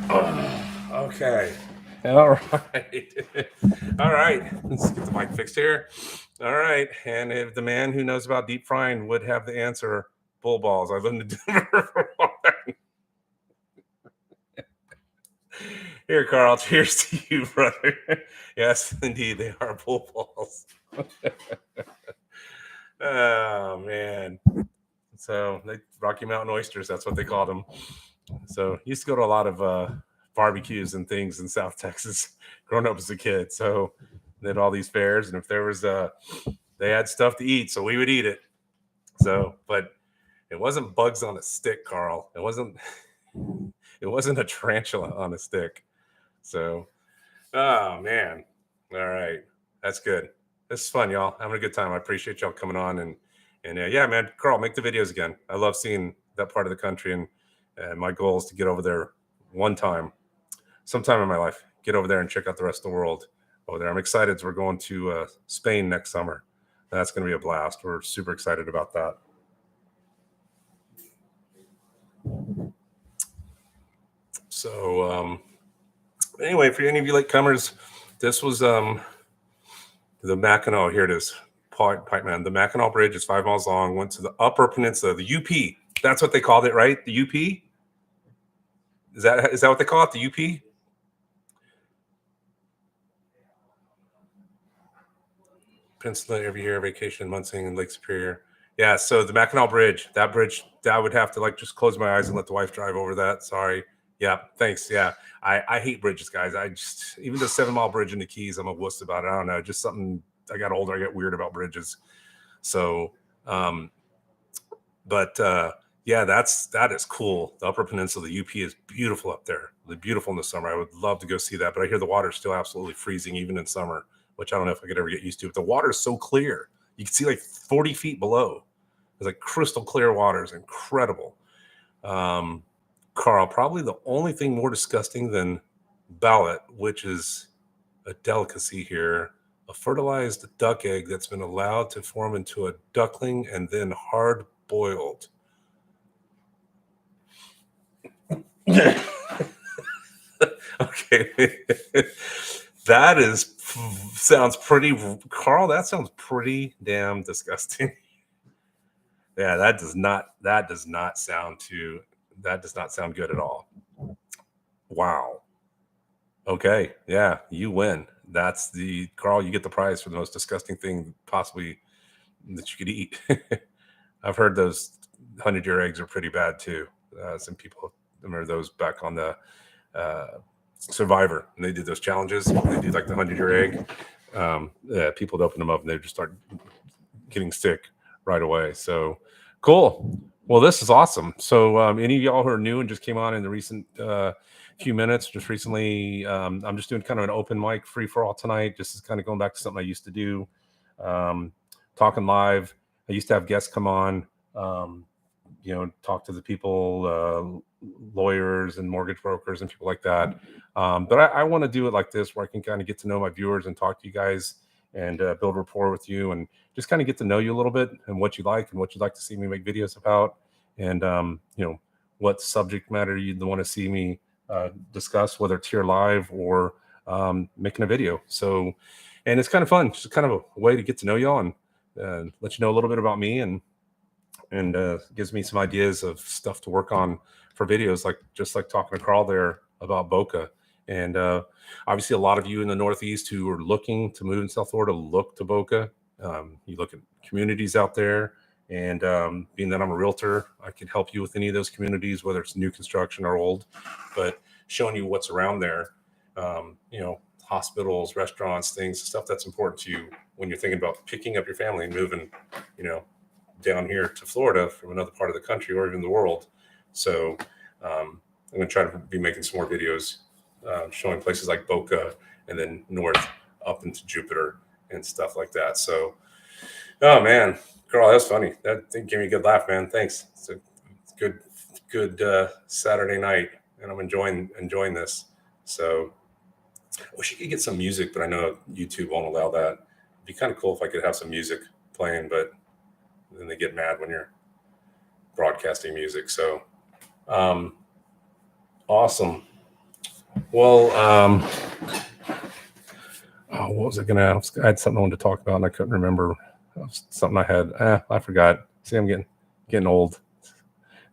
Oh, okay. All right. All right. Let's get the mic fixed here. All right. And if the man who knows about deep frying would have the answer, bull balls. I lived in Denver for a while. Here, Carl. Cheers to you, brother. Yes, indeed, they are bull balls. Oh man. So Rocky Mountain oysters, that's what they called them. So used to go to a lot of barbecues and things in South Texas growing up as a kid. So they had all these fairs, and if there was they had stuff to eat, so we would eat it. So, but it wasn't bugs on a stick, Carl. It wasn't a tarantula on a stick. So, oh man. All right. That's good. This is fun, y'all. Having a good time. I appreciate y'all coming on And yeah, man, Carl, make the videos again. I love seeing that part of the country, and my goal is to get over there sometime in my life, get over there and check out the rest of the world over there. I'm excited. We're going to Spain next summer. That's going to be a blast. We're super excited about that. So anyway, for any of you latecomers, this was the Mackinac. Here it is. Pipe Man. The Mackinac Bridge is 5 miles long. Went to the Upper Peninsula, the UP. That's what they called it, right? The UP. Is that what they call it? The UP. Peninsula every year, vacation, Munsing and Lake Superior. Yeah, so the Mackinac Bridge, that would have to like just close my eyes and let the wife drive over that. Sorry. Yeah, thanks. Yeah, I hate bridges, guys. I just, even the 7 Mile Bridge in the Keys, I'm a wuss about it. I don't know, just something. I got older, I get weird about bridges. So, yeah, that is cool. The Upper Peninsula, the UP is beautiful up there. Really beautiful in the summer. I would love to go see that, but I hear the water's still absolutely freezing even in summer, which I don't know if I could ever get used to. But the water is so clear. You can see like 40 feet below. It's like crystal clear water. It's incredible. Carl, probably the only thing more disgusting than ballot, which is a delicacy here, a fertilized duck egg that's been allowed to form into a duckling and then hard boiled. Okay. Sounds pretty, Carl, that sounds pretty damn disgusting. Yeah, that does not sound good at all. Wow. Okay. Yeah, you win. Carl, you get the prize for the most disgusting thing possibly that you could eat. I've heard those 100-year eggs are pretty bad too. Some people remember those back on the Survivor, and they did those challenges. They did like the 100-year egg. Yeah, people would open them up and they just start getting sick right away. So cool. Well, this is awesome. So any of y'all who are new and just came on in the recent few minutes, just recently, I'm just doing kind of an open mic free for all tonight. Just is kind of going back to something I used to do, talking live. I used to have guests come on, talk to the people, lawyers and mortgage brokers and people like that. But I want to do it like this, where I can kind of get to know my viewers and talk to you guys and build rapport with you and just kind of get to know you a little bit and what you like and what you'd like to see me make videos about. And, what subject matter you'd want to see me discuss, whether it's here live or making a video. So, and it's kind of fun. It's kind of a way to get to know y'all and let you know a little bit about me and gives me some ideas of stuff to work on for videos, just like talking to Carl there about Boca. And obviously a lot of you in the Northeast who are looking to move in South Florida, look to Boca. You look at communities out there, and being that I'm a realtor, I can help you with any of those communities, whether it's new construction or old, but showing you what's around there, hospitals, restaurants, things, stuff that's important to you when you're thinking about picking up your family and moving, down here to Florida from another part of the country or even the world. So I'm going to try to be making some more videos showing places like Boca and then north up into Jupiter and stuff like that. So, oh man, Carl, that's funny. That gave me a good laugh, man. Thanks. It's a good Saturday night, and I'm enjoying this. So I wish you could get some music, but I know YouTube won't allow that. It'd be kind of cool if I could have some music playing, but then they get mad when you're broadcasting music. So awesome. Well, what was I going to ask? I had something I wanted to talk about and I couldn't remember. Something I had. I forgot. See, I'm getting old.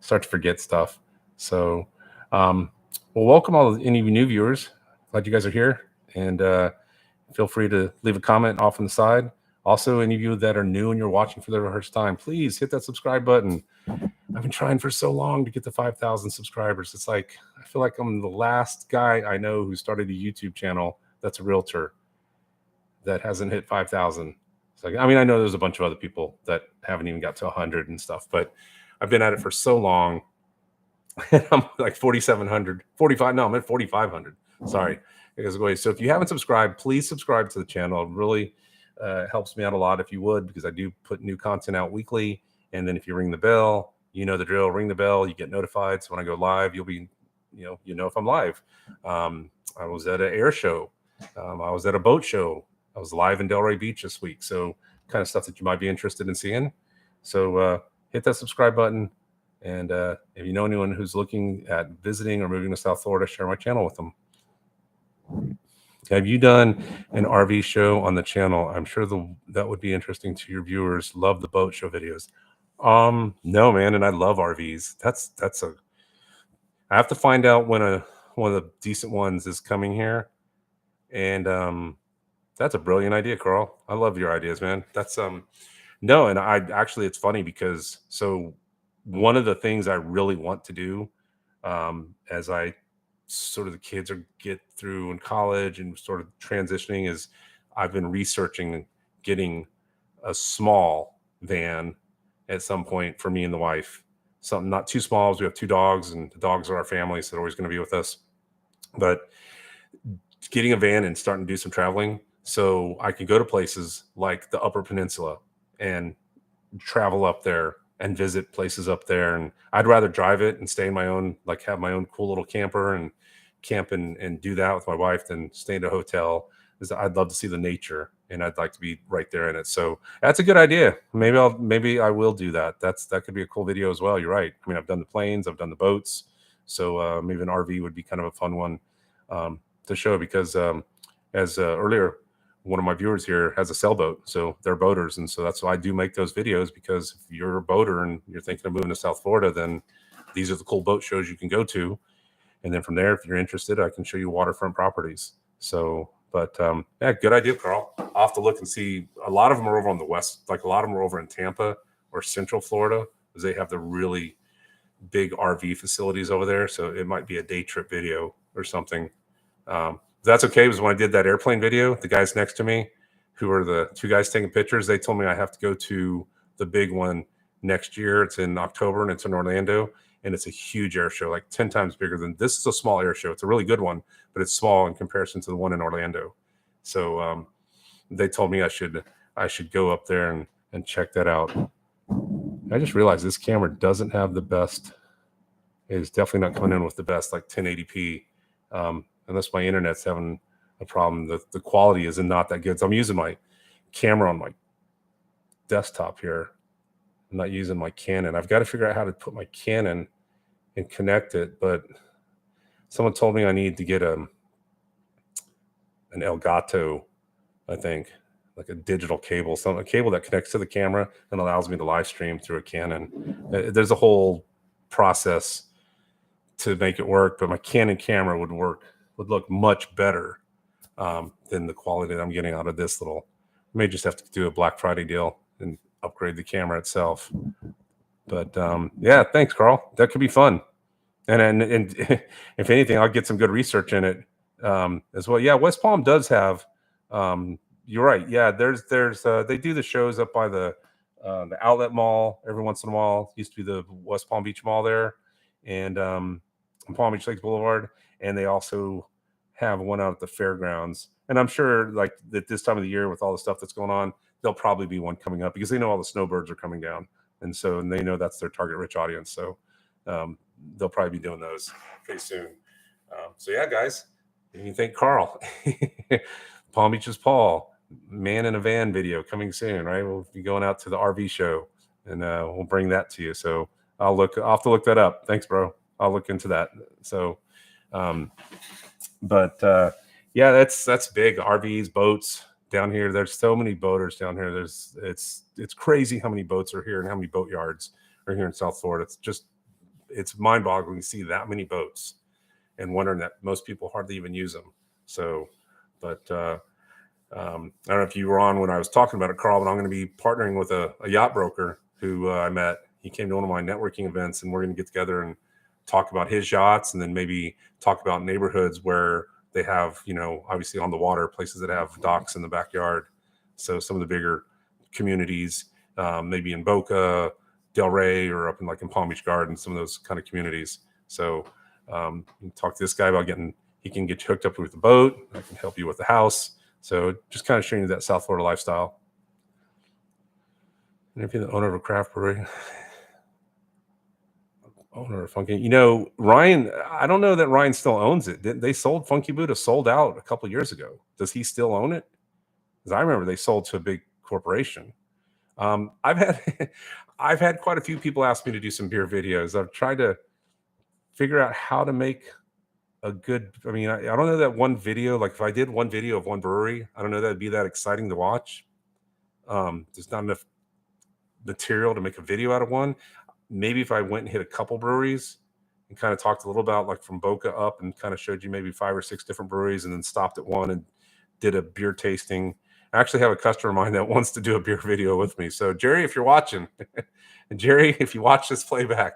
Start to forget stuff. So, well, welcome any of you new viewers. Glad you guys are here, and feel free to leave a comment off on the side. Also, any of you that are new and you're watching for the first time, please hit that subscribe button. I've been trying for so long to get to 5,000 subscribers. It's like, I feel like I'm the last guy I know who started a YouTube channel that's a realtor that hasn't hit 5,000. It's like, I mean, I know there's a bunch of other people that haven't even got to 100 and stuff, but I've been at it for so long. I'm like 4,700, 45. No, I'm at 4,500. Sorry. So if you haven't subscribed, please subscribe to the channel. Really It helps me out a lot if you would, because I do put new content out weekly. And then if you ring the bell, you know the drill. Ring the bell, you get notified. So when I go live, you'll be, you know if I'm live. I was at an air show. I was at a boat show. I was live in Delray Beach this week. So kind of stuff that you might be interested in seeing. So hit that subscribe button. And if you know anyone who's looking at visiting or moving to South Florida, share my channel with them. Have you done an RV show on the channel? I'm sure that would be interesting to your viewers. Love the boat show videos. No, man, and I love RVs. I have to find out when one of the decent ones is coming here. And that's a brilliant idea, Carl. I love your ideas, man. That's no, and I actually, it's funny because one of the things I really want to do as I sort of the kids are get through in college and sort of transitioning is I've been researching getting a small van at some point for me and the wife. Something not too small, as we have 2 dogs, and the dogs are our family, so they're always going to be with us. But getting a van and starting to do some traveling so I can go to places like the Upper Peninsula and travel up there and visit places up there. And I'd rather drive it and stay in my own, like have my own cool little camper and camp and do that with my wife than stay in a hotel. I'd love to see the nature and I'd like to be right there in it. So that's a good idea. Maybe I will do that. That could be a cool video as well. You're right. I mean, I've done the planes, I've done the boats. So maybe an RV would be kind of a fun one to show, because as earlier, one of my viewers here has a sailboat, so they're boaters. And so that's why I do make those videos, because if you're a boater and you're thinking of moving to South Florida, then these are the cool boat shows you can go to. And then from there, if you're interested, I can show you waterfront properties. So, but yeah, good idea, Carl. I'll have to look and see. A lot of them are over on the west, like a lot of them are over in Tampa or Central Florida, because they have the really big RV facilities over there. So it might be a day trip video or something. That's okay, because when I did that airplane video, the guys next to me, who are the 2 guys taking pictures, they told me I have to go to the big one next year. It's in October and it's in Orlando, and it's a huge air show, like 10 times bigger than this. Is a small air show. It's a really good one, but it's small in comparison to the one in Orlando. So they told me I should go up there and check that out. I just realized this camera doesn't have the best. It's definitely not coming in with the best, like 1080p. Unless my internet's having a problem. The quality is not that good. So I'm using my camera on my desktop here. I'm not using my Canon. I've got to figure out how to put my Canon and connect it. But someone told me I need to get an Elgato, I think, like a digital cable, a cable that connects to the camera and allows me to live stream through a Canon. There's a whole process to make it work, but my Canon camera would look much better than the quality that I'm getting out of this little. I may just have to do a Black Friday deal and upgrade the camera itself. But yeah, thanks, Carl. That could be fun. And if anything, I'll get some good research in it as well. Yeah, West Palm does have. You're right. Yeah, there's they do the shows up by the outlet mall every once in a while. Used to be the West Palm Beach Mall there, and Palm Beach Lakes Boulevard, and they also have one out at the fairgrounds. And I'm sure, like at this time of the year, with all the stuff that's going on, there'll probably be one coming up, because they know all the snowbirds are coming down, and they know that's their target-rich audience. So they'll probably be doing those pretty soon. So yeah, guys, you thank Carl. Palm Beaches Paul, man in a van video coming soon, right? We'll be going out to the RV show, and we'll bring that to you. So I'll have to look that up. Thanks, bro. I'll look into that. So, yeah, that's big. RVs, boats down here. There's so many boaters down here. It's crazy how many boats are here and how many boat yards are here in South Florida. It's mind-boggling to see that many boats, and wondering that most people hardly even use them. So, but I don't know if you were on when I was talking about it, Carl, but I'm going to be partnering with a yacht broker who I met. He came to one of my networking events, and we're going to get together and talk about his yachts, and then maybe talk about neighborhoods where they have, obviously on the water, places that have docks in the backyard. So some of the bigger communities, maybe in Boca, Delray, or up in Palm Beach Gardens, some of those kind of communities. So talk to this guy about he can get you hooked up with the boat. I can help you with the house. So just kind of showing you that South Florida lifestyle. If you're the owner of a craft brewery, owner of Funky, you know, Ryan, I don't know that Ryan still owns it. They sold Funky Buddha, sold out a couple years ago. Does he still own it? Because I remember they sold to a big corporation. I've had I've had quite a few people ask me to do some beer videos. I've tried to figure out how to make a good. I mean, I don't know that one video. Like if I did one video of one brewery, I don't know that'd be that exciting to watch. There's not enough material to make a video out of one. Maybe if I went and hit a couple breweries and kind of talked a little about like from Boca up and kind of showed you maybe 5 or 6 different breweries and then stopped at one and did a beer tasting. I actually have a customer of mine that wants to do a beer video with me. So Jerry, if you're watching, and Jerry, if you watch this playback,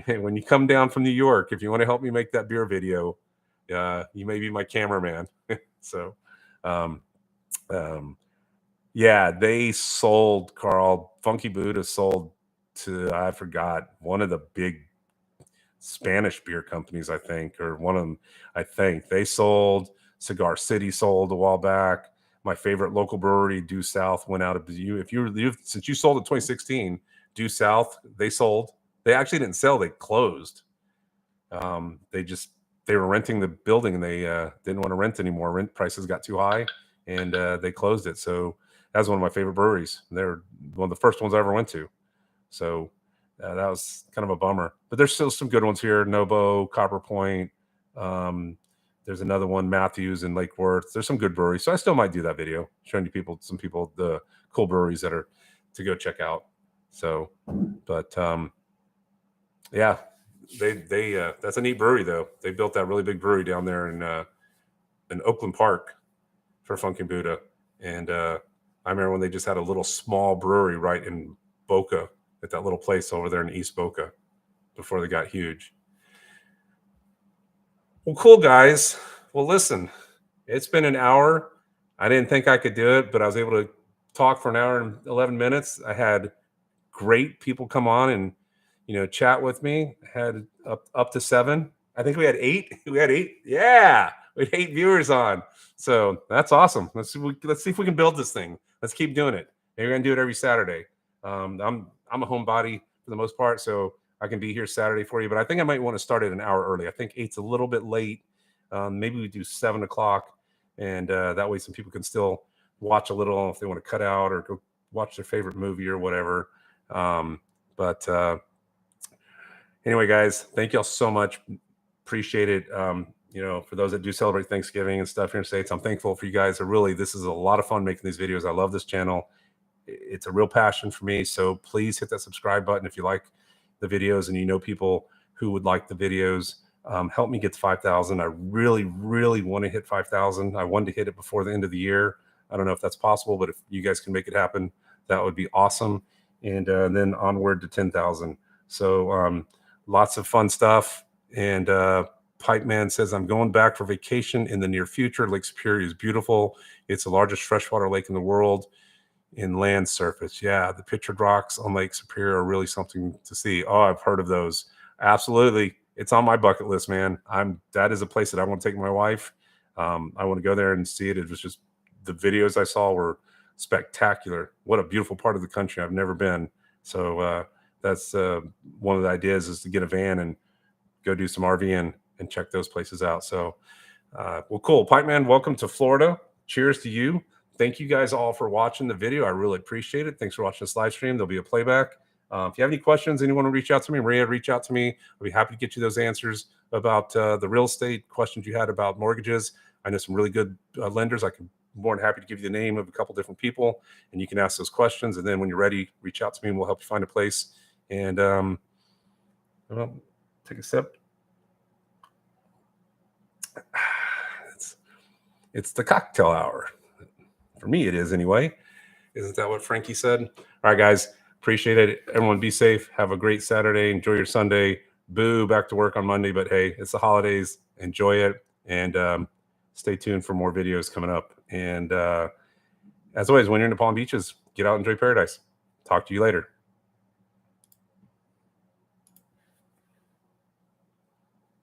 when you come down from New York, if you want to help me make that beer video, you may be my cameraman. So, yeah, they sold, Carl, Funky Buddha sold to, I forgot, one of the big Spanish beer companies, I think, or one of them, I think. They sold, Cigar City sold a while back. My favorite local brewery, Due South, went out of you. Since you sold in 2016, Due South, they sold. They actually didn't sell, they closed. They were renting the building and they didn't want to rent anymore. Rent prices got too high and they closed it. So that's one of my favorite breweries. They're one of the first ones I ever went to. So that was kind of a bummer. But there's still some good ones here. Nobo, Copper Point. There's another one, Matthews and Lake Worth. There's some good breweries. So I still might do that video, showing you some people, the cool breweries that are to go check out. So, but yeah, they that's a neat brewery though. They built that really big brewery down there in Oakland Park for Funky Buddha. And I remember when they just had a little small brewery right in Boca at that little place over there in East Boca before they got huge. Well, cool, guys. Well, listen, it's been an hour. I didn't think I could do it, but I was able to talk for an hour and 11 minutes. I had great people come on and, you know, chat with me. I had up to 7. I think we had 8. We had 8. Yeah, we had 8 viewers on. So that's awesome. Let's see if we can build this thing. Let's keep doing it. We're gonna do it every Saturday. I'm a homebody for the most part, so I can be here Saturday for you. But I think I might want to start it an hour early. I think 8's a little bit late. Maybe we do 7 o'clock, and that way some people can still watch a little if they want to cut out or go watch their favorite movie or whatever. But anyway, guys, thank y'all so much. Appreciate it. You know, for those that do celebrate Thanksgiving and stuff here in the States, I'm thankful for you guys. This is a lot of fun making these videos. I love this channel. It's a real passion for me. So please hit that subscribe button if you like the videos and you know people who would like the videos. Help me get to 5,000. I really, really want to hit 5,000. I wanted to hit it before the end of the year. I don't know if that's possible, but if you guys can make it happen, that would be awesome. And then onward to 10,000. So lots of fun stuff. And Pipe Man says, I'm going back for vacation in the near future. Lake Superior is beautiful. It's the largest freshwater lake in the world in land surface. Yeah, the pictured rocks on Lake Superior are really something to see. Oh, I've heard of those. Absolutely. It's on my bucket list, man. That is a place that I want to take my wife. I want to go there and see it. It was just, the videos I saw were spectacular. What a beautiful part of the country. I've never been. So that's one of the ideas, is to get a van and go do some RVing and check those places out. So, well, cool. Pipe Man, welcome to Florida. Cheers to you. Thank you guys all for watching the video. I really appreciate it. Thanks for watching this live stream. There'll be a playback. If you have any questions, anyone will reach out to me, Maria, reach out to me. I'll be happy to get you those answers about the real estate questions you had about mortgages. I know some really good lenders. I can more than happy to give you the name of a couple different people, and you can ask those questions. And then when you're ready, reach out to me and we'll help you find a place. And well, take a sip. It's the cocktail hour. For me, it is anyway. Isn't that what Frankie said? All right, guys. Appreciate it. Everyone be safe. Have a great Saturday. Enjoy your Sunday. Boo, back to work on Monday. But hey, it's the holidays. Enjoy it. And stay tuned for more videos coming up. And as always, when you're in the Palm Beaches, get out and enjoy paradise. Talk to you later.